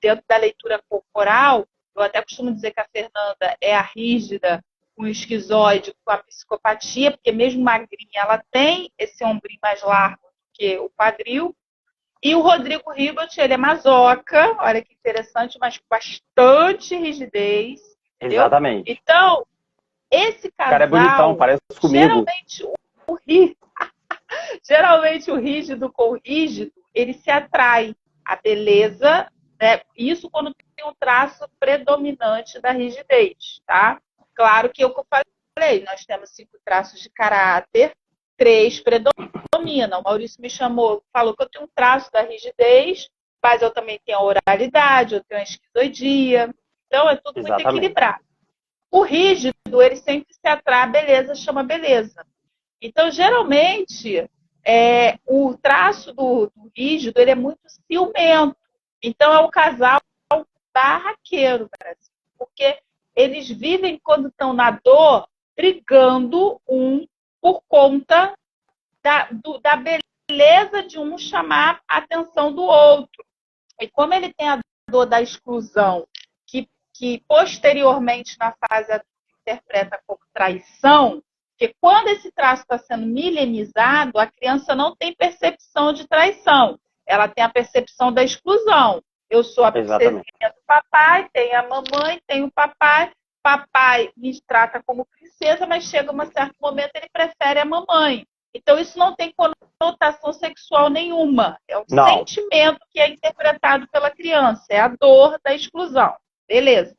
dentro da leitura corporal, eu até costumo dizer que a Fernanda é a rígida com o esquizoide, com a psicopatia, porque mesmo magrinha, ela tem esse ombrinho mais largo do que o quadril. E o Rodrigo Hilbert, ele é masoca, olha que interessante, mas com bastante rigidez. Entendeu? Exatamente. Então, esse casal... O cara é bonitão, parece comigo. Geralmente o rígido com o rígido, ele se atrai. A beleza, né? Isso quando tem um traço predominante da rigidez, tá? Claro que eu falei, nós temos 5 traços de caráter, 3 predominam. O Maurício me falou que eu tenho um traço da rigidez, mas eu também tenho a oralidade, eu tenho a esquizoidia. Então é tudo muito equilibrado. O rígido, ele sempre se atrai, a beleza chama beleza. Então, geralmente, o traço do rígido, ele é muito ciumento. Então, é o casal barraqueiro, Brasil. Porque eles vivem, quando estão na dor, brigando um por conta da beleza de um chamar a atenção do outro. E como ele tem a dor da exclusão, que posteriormente na fase adulta interpreta como traição, porque quando esse traço está sendo milenizado, a criança não tem percepção de traição, ela tem a percepção da exclusão. Eu sou a princesinha do papai, tenho a mamãe, tenho o papai, papai me trata como princesa, mas chega um certo momento ele prefere a mamãe. Então isso não tem conotação sexual nenhuma, é um sentimento que é interpretado pela criança, é a dor da exclusão. Beleza.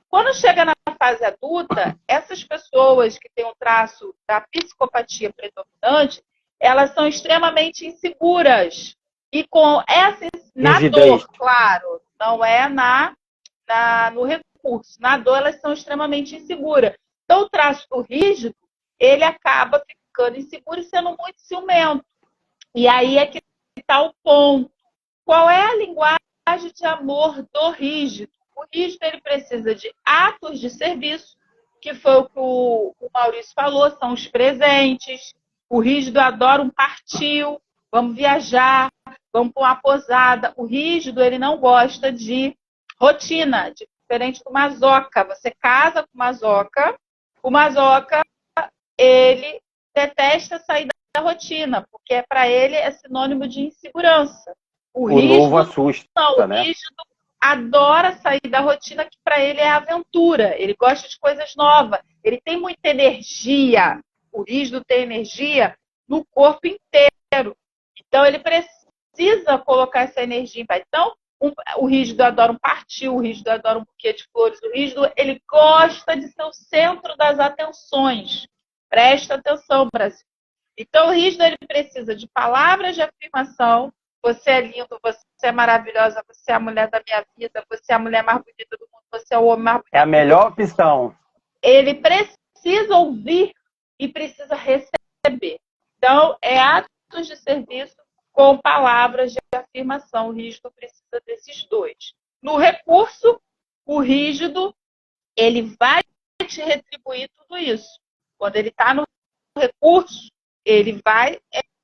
Quando chega na fase adulta, essas pessoas que têm um traço da psicopatia predominante, elas são extremamente inseguras. E com essa na dor, claro, não é no recurso. Na dor, elas são extremamente inseguras. Então, o traço do rígido, ele acaba ficando inseguro e sendo muito ciumento. E aí é que está o ponto. Qual é a linguagem de amor do rígido? O rígido, ele precisa de atos de serviço, que foi o que o Maurício falou, são os presentes. O rígido adora um partiu, vamos viajar, vamos para uma posada. O rígido, ele não gosta de rotina, diferente do masoca. Você casa com o masoca, ele detesta sair da rotina, porque para ele é sinônimo de insegurança. O rígido, novo assusta, não, o rígido adora sair da rotina, que para ele é aventura. Ele gosta de coisas novas. Ele tem muita energia. O rígido tem energia no corpo inteiro. Então, ele precisa colocar essa energia em paz. Então, o rígido adora um partiu, o rígido adora um buquê de flores. O rígido, ele gosta de ser o centro das atenções. Presta atenção, Brasil. Então, o rígido, ele precisa de palavras de afirmação. Você é lindo, você é maravilhosa, você é a mulher da minha vida, você é a mulher mais bonita do mundo, você é o homem mais bonito. É a melhor opção. Ele precisa ouvir e precisa receber. Então, é atos de serviço com palavras de afirmação. O rígido precisa desses dois. No recurso, o rígido, ele vai te retribuir tudo isso. Quando ele está no recurso, ele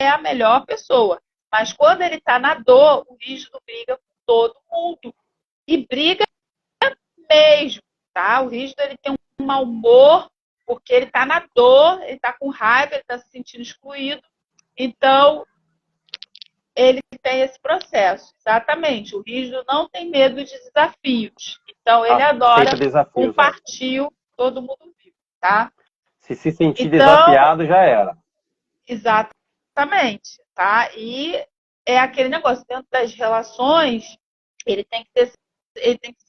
é a melhor pessoa. Mas quando ele está na dor, o rígido briga com todo mundo. E briga mesmo, tá? O rígido, ele tem um mau humor, porque ele está na dor, ele está com raiva, ele está se sentindo excluído. Então, ele tem esse processo. Exatamente. O rígido não tem medo de desafios. Então, ele adora um partiu, todo mundo vive, tá? Se sentir desafiado, já era. Exatamente, tá? E é aquele negócio, dentro das relações, ele tem que se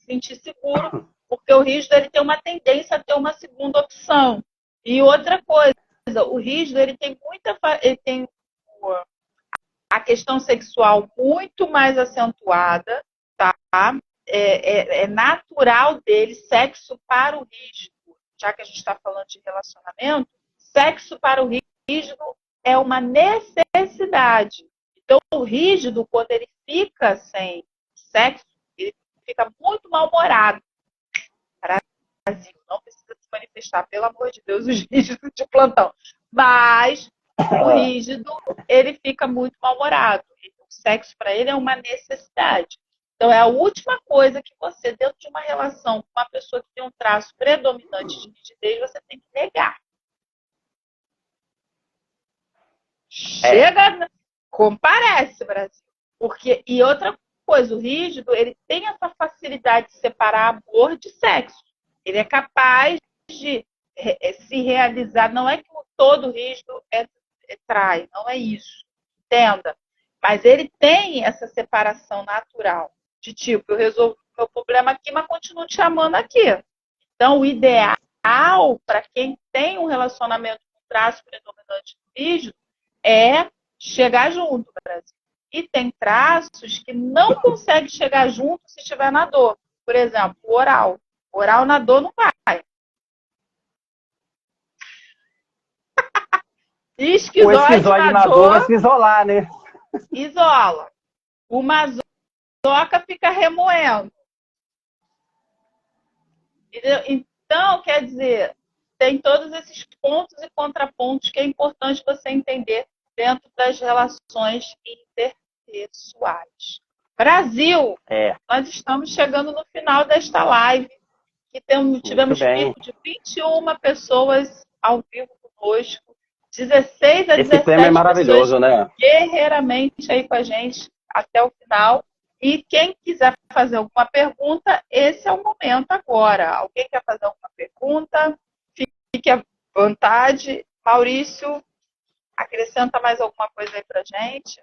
sentir seguro, porque o rígido, ele tem uma tendência a ter uma segunda opção. E outra coisa, o rígido, ele tem a questão sexual muito mais acentuada, tá? É natural dele, sexo para o rígido, já que a gente está falando de relacionamento, sexo para o rígido é uma necessidade. Então, o rígido, quando ele fica sem sexo, ele fica muito mal-humorado. Brasil, não precisa se manifestar, pelo amor de Deus, os rígidos de plantão. Mas o rígido, ele fica muito mal-humorado. O sexo para ele é uma necessidade. Então, é a última coisa que você, dentro de uma relação com uma pessoa que tem um traço predominante de rigidez, você tem que negar. Chega, comparece, Brasil. E outra coisa, o rígido, ele tem essa facilidade de separar amor de sexo. Ele é capaz de se realizar. Não é que todo rígido trai, não é isso. Entenda. Mas ele tem essa separação natural. De tipo, eu resolvo o meu problema aqui, mas continuo te amando aqui. Então, o ideal para quem tem um relacionamento com traço predominante rígido é chegar junto, Brasil. E tem traços que não conseguem chegar junto se estiver na dor. Por exemplo, o oral. O oral na dor não vai. O esquizoide na dor vai se isolar, né? Isola. O masoca fica remoendo. Então, quer dizer, tem todos esses pontos e contrapontos que é importante você entender dentro das relações interpessoais. Brasil, nós estamos chegando no final desta live, que tivemos pico de 21 pessoas ao vivo conosco, 16 a 17 Esse tema é maravilhoso, né? Guerreiramente aí com a gente até o final. E quem quiser fazer alguma pergunta, esse é o momento agora. Alguém quer fazer alguma pergunta? Fique à vontade. Maurício, acrescenta mais alguma coisa aí pra gente?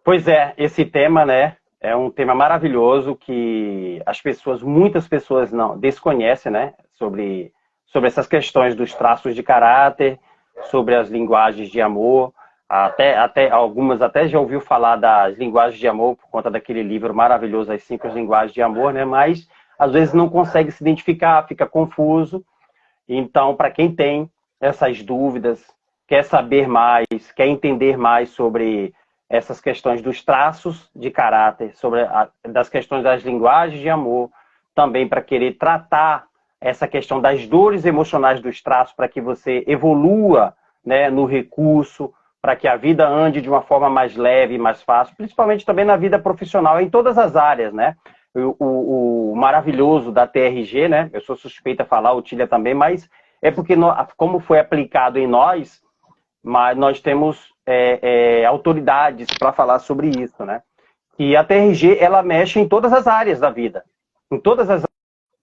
Pois é, esse tema, né, é um tema maravilhoso que muitas pessoas não desconhecem, né, sobre essas questões dos traços de caráter, sobre as linguagens de amor. Até algumas até já ouviu falar das linguagens de amor por conta daquele livro maravilhoso, As 5 Linguagens de Amor, né? Mas às vezes não consegue se identificar, fica confuso. Então, para quem tem essas dúvidas, quer saber mais, quer entender mais sobre essas questões dos traços de caráter, das questões das linguagens de amor, também para querer tratar essa questão das dores emocionais dos traços, para que você evolua, né, no recurso, para que a vida ande de uma forma mais leve, mais fácil, principalmente também na vida profissional, em todas as áreas, né? O maravilhoso da TRG, né? Eu sou suspeita a falar, o Tília também, mas é porque, como foi aplicado em nós, mas nós temos autoridades para falar sobre isso, né? E a TRG, ela mexe em todas as áreas da vida. Em todas as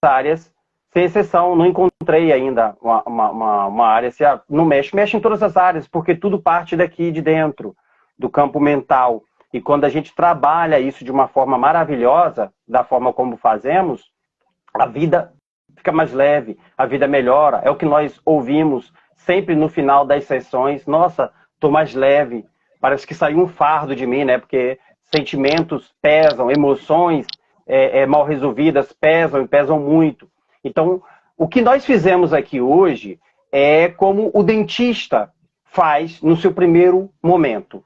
áreas, sem exceção, não encontrei ainda uma área, se não mexe em todas as áreas, porque tudo parte daqui de dentro, do campo mental. E quando a gente trabalha isso de uma forma maravilhosa, da forma como fazemos, a vida fica mais leve, a vida melhora. É o que nós ouvimos sempre no final das sessões. Nossa, estou mais leve, parece que saiu um fardo de mim, né? Porque sentimentos pesam, emoções mal resolvidas pesam e pesam muito. Então, o que nós fizemos aqui hoje é como o dentista faz no seu primeiro momento.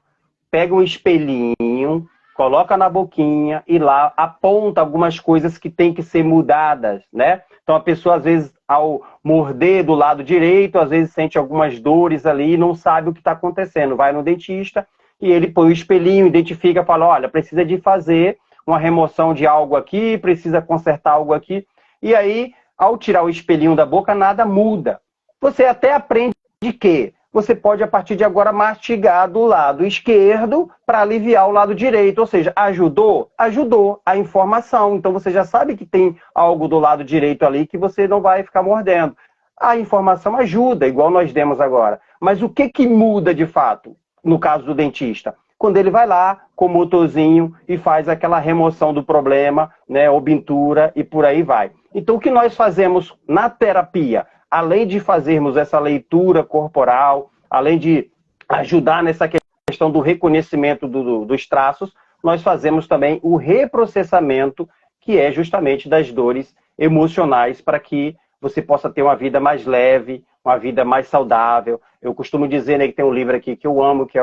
Pega um espelhinho, coloca na boquinha e lá aponta algumas coisas que têm que ser mudadas, né? Então, a pessoa, às vezes, ao morder do lado direito, às vezes sente algumas dores ali e não sabe o que está acontecendo. Vai no dentista e ele põe o espelhinho, identifica, fala, olha, precisa de fazer uma remoção de algo aqui, precisa consertar algo aqui. E aí, ao tirar o espelhinho da boca, nada muda. Você até aprende que você pode, a partir de agora, mastigar do lado esquerdo para aliviar o lado direito. Ou seja, ajudou? Ajudou a informação. Então, você já sabe que tem algo do lado direito ali que você não vai ficar mordendo. A informação ajuda, igual nós demos agora. Mas o que muda de fato, no caso do dentista? Quando ele vai lá com o motorzinho e faz aquela remoção do problema, né, obtura e por aí vai. Então, o que nós fazemos na terapia, além de fazermos essa leitura corporal, além de ajudar nessa questão do reconhecimento dos traços, nós fazemos também o reprocessamento, que é justamente das dores emocionais, para que você possa ter uma vida mais leve, uma vida mais saudável. Eu costumo dizer, né, que tem um livro aqui que eu amo, que é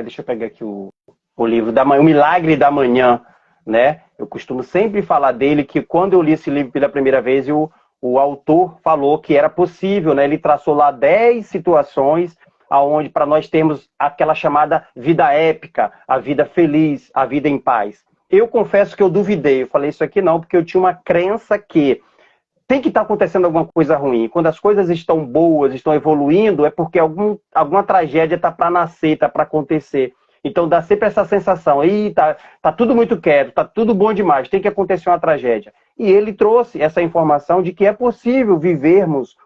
deixa eu pegar aqui o livro, O Milagre da Manhã, né? Eu costumo sempre falar dele, que quando eu li esse livro pela primeira vez, o autor falou que era possível, né? Ele traçou lá 10 situações aonde para nós termos aquela chamada vida épica, a vida feliz, a vida em paz. Eu confesso que eu duvidei, eu falei isso aqui não, porque eu tinha uma crença que tem que estar acontecendo alguma coisa ruim. Quando as coisas estão boas, estão evoluindo, é porque alguma tragédia está para nascer, está para acontecer. Então dá sempre essa sensação, tá tudo muito quieto, tá tudo bom demais, tem que acontecer uma tragédia. E ele trouxe essa informação de que é possível vivermos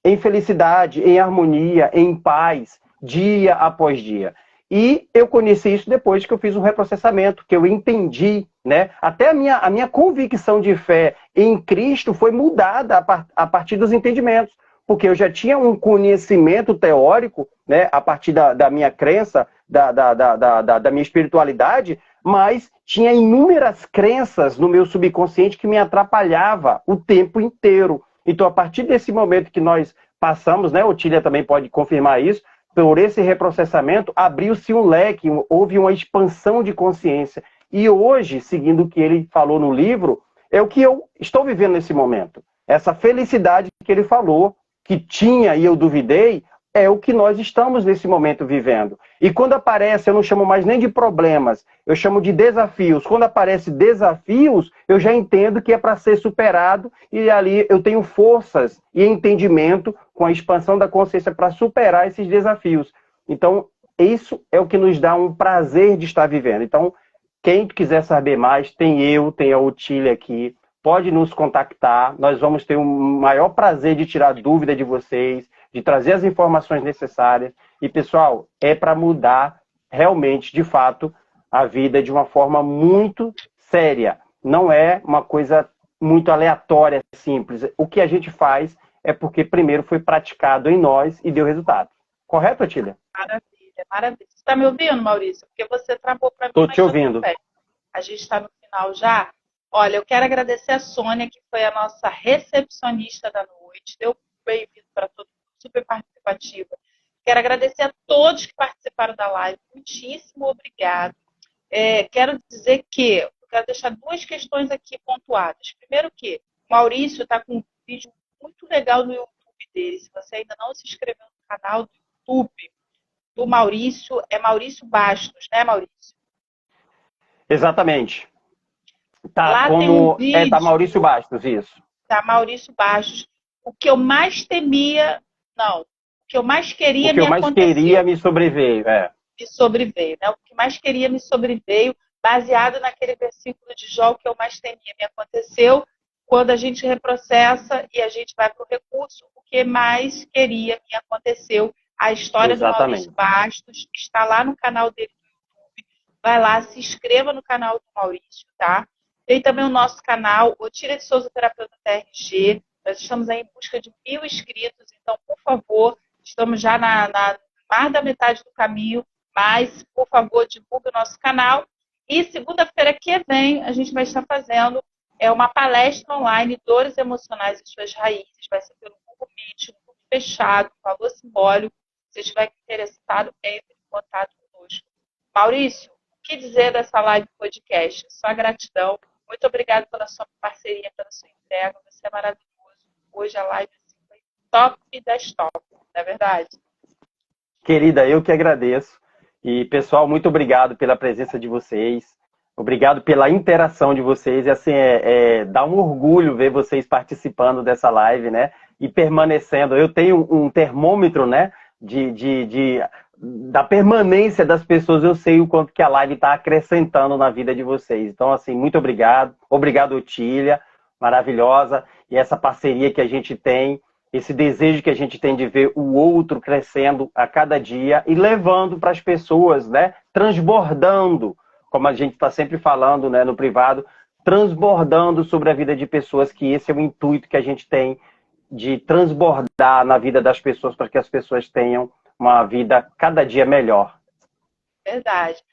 em felicidade, em harmonia, em paz, dia após dia. E eu conheci isso depois que eu fiz um reprocessamento, que eu entendi, né? Até a minha convicção de fé em Cristo foi mudada a partir dos entendimentos, porque eu já tinha um conhecimento teórico, né, a partir da minha crença, da minha espiritualidade, mas tinha inúmeras crenças no meu subconsciente que me atrapalhava o tempo inteiro. Então, a partir desse momento que nós passamos, né, o Tília também pode confirmar isso, por esse reprocessamento, abriu-se um leque, houve uma expansão de consciência. E hoje, seguindo o que ele falou no livro, é o que eu estou vivendo nesse momento. Essa felicidade que ele falou, que tinha e eu duvidei, é o que nós estamos nesse momento vivendo. E quando aparece, eu não chamo mais nem de problemas, eu chamo de desafios. Quando aparece desafios, eu já entendo que é para ser superado e ali eu tenho forças e entendimento com a expansão da consciência para superar esses desafios. Então, isso é o que nos dá um prazer de estar vivendo. Então, quem quiser saber mais, tem a Otília aqui, pode nos contactar, nós vamos ter o maior prazer de tirar dúvida de vocês, de trazer as informações necessárias. E, pessoal, é para mudar realmente, de fato, a vida de uma forma muito séria. Não é uma coisa muito aleatória, simples. O que a gente faz é porque primeiro foi praticado em nós e deu resultado. Correto, Otília? Maravilha, maravilha. Você está me ouvindo, Maurício? Porque você travou para mim. Estou te ouvindo. A gente está no final já. Olha, eu quero agradecer a Sônia, que foi a nossa recepcionista da noite. Deu bem-vindo para todo mundo, super participativa. Quero agradecer a todos que participaram da live. Muitíssimo obrigado. Quero dizer que eu quero deixar duas questões aqui pontuadas. Primeiro que o Maurício está com um vídeo muito legal no YouTube dele. Se você ainda não se inscreveu no canal do YouTube do Maurício, é Maurício Bastos, né, Maurício? Exatamente. Tá, lá tem um vídeo, tá Maurício Bastos, isso. Tá Maurício Bastos. O que eu mais temia, não, o que eu mais queria o que me eu mais aconteceu. queria me sobreveio, Me sobreveio, né? O que mais queria me sobreveio, baseado naquele versículo de Jó, o que eu mais temia me aconteceu. Quando a gente reprocessa e a gente vai para o recurso, o que mais queria me aconteceu. A história do Maurício Bastos está lá no canal dele do YouTube. Vai lá, se inscreva no canal do Maurício, tá? Tem também o nosso canal, Otília de Souza Terapeuta TRG. Nós estamos aí em busca de 1000 inscritos, então, por favor, estamos já na mais da metade do caminho, mas, por favor, divulgue o nosso canal. E segunda-feira que vem, a gente vai estar fazendo uma palestra online, Dores Emocionais e Suas Raízes. Vai ser pelo Google Meet, um grupo fechado, valor simbólico. Se você estiver interessado, entre em contato conosco. Maurício, o que dizer dessa live podcast? Só gratidão. Muito obrigada pela sua parceria, pela sua entrega. Você é maravilhoso. Hoje a live foi top das top, não é verdade? Querida, eu que agradeço. E, pessoal, muito obrigado pela presença de vocês. Obrigado pela interação de vocês. E, assim, dá um orgulho ver vocês participando dessa live, né? E permanecendo. Eu tenho um termômetro, né? Da permanência das pessoas. Eu sei o quanto que a live está acrescentando na vida de vocês. Então, assim, muito obrigado. Obrigado, Otília. Maravilhosa. E essa parceria que a gente tem, esse desejo que a gente tem de ver o outro crescendo a cada dia e levando para as pessoas, né? Transbordando, como a gente está sempre falando, né, no privado, transbordando sobre a vida de pessoas, que esse é o intuito que a gente tem de transbordar na vida das pessoas para que as pessoas tenham uma vida cada dia melhor. Verdade.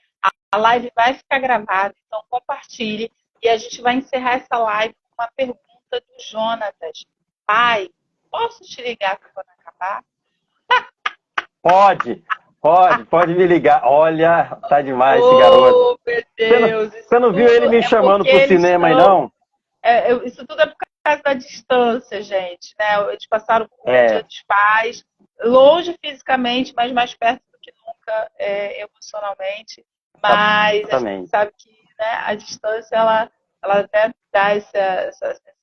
A live vai ficar gravada, então compartilhe. E a gente vai encerrar essa live com uma pergunta do Jonatas. Pai, posso te ligar quando acabar? Pode me ligar. Olha, tá demais esse garoto. Meu Deus, você não viu ele me chamando pro cinema aí, não? Isso tudo é por causa da distância, gente. Né? Eles passaram por um dia dos pais, longe fisicamente, mas mais perto do que nunca emocionalmente. Mas a gente sabe que, né, a distância, ela até dá essa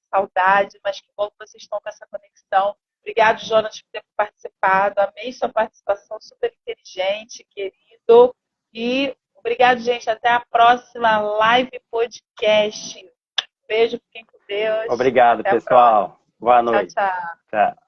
saudade, mas que bom que vocês estão com essa conexão. Obrigado, Jonas, por ter participado. Amei sua participação, super inteligente, querido. E obrigado, gente. Até a próxima live podcast. Beijo, fiquem com Deus. Obrigado, pessoal. Boa noite. Tchau, tchau. Tchau.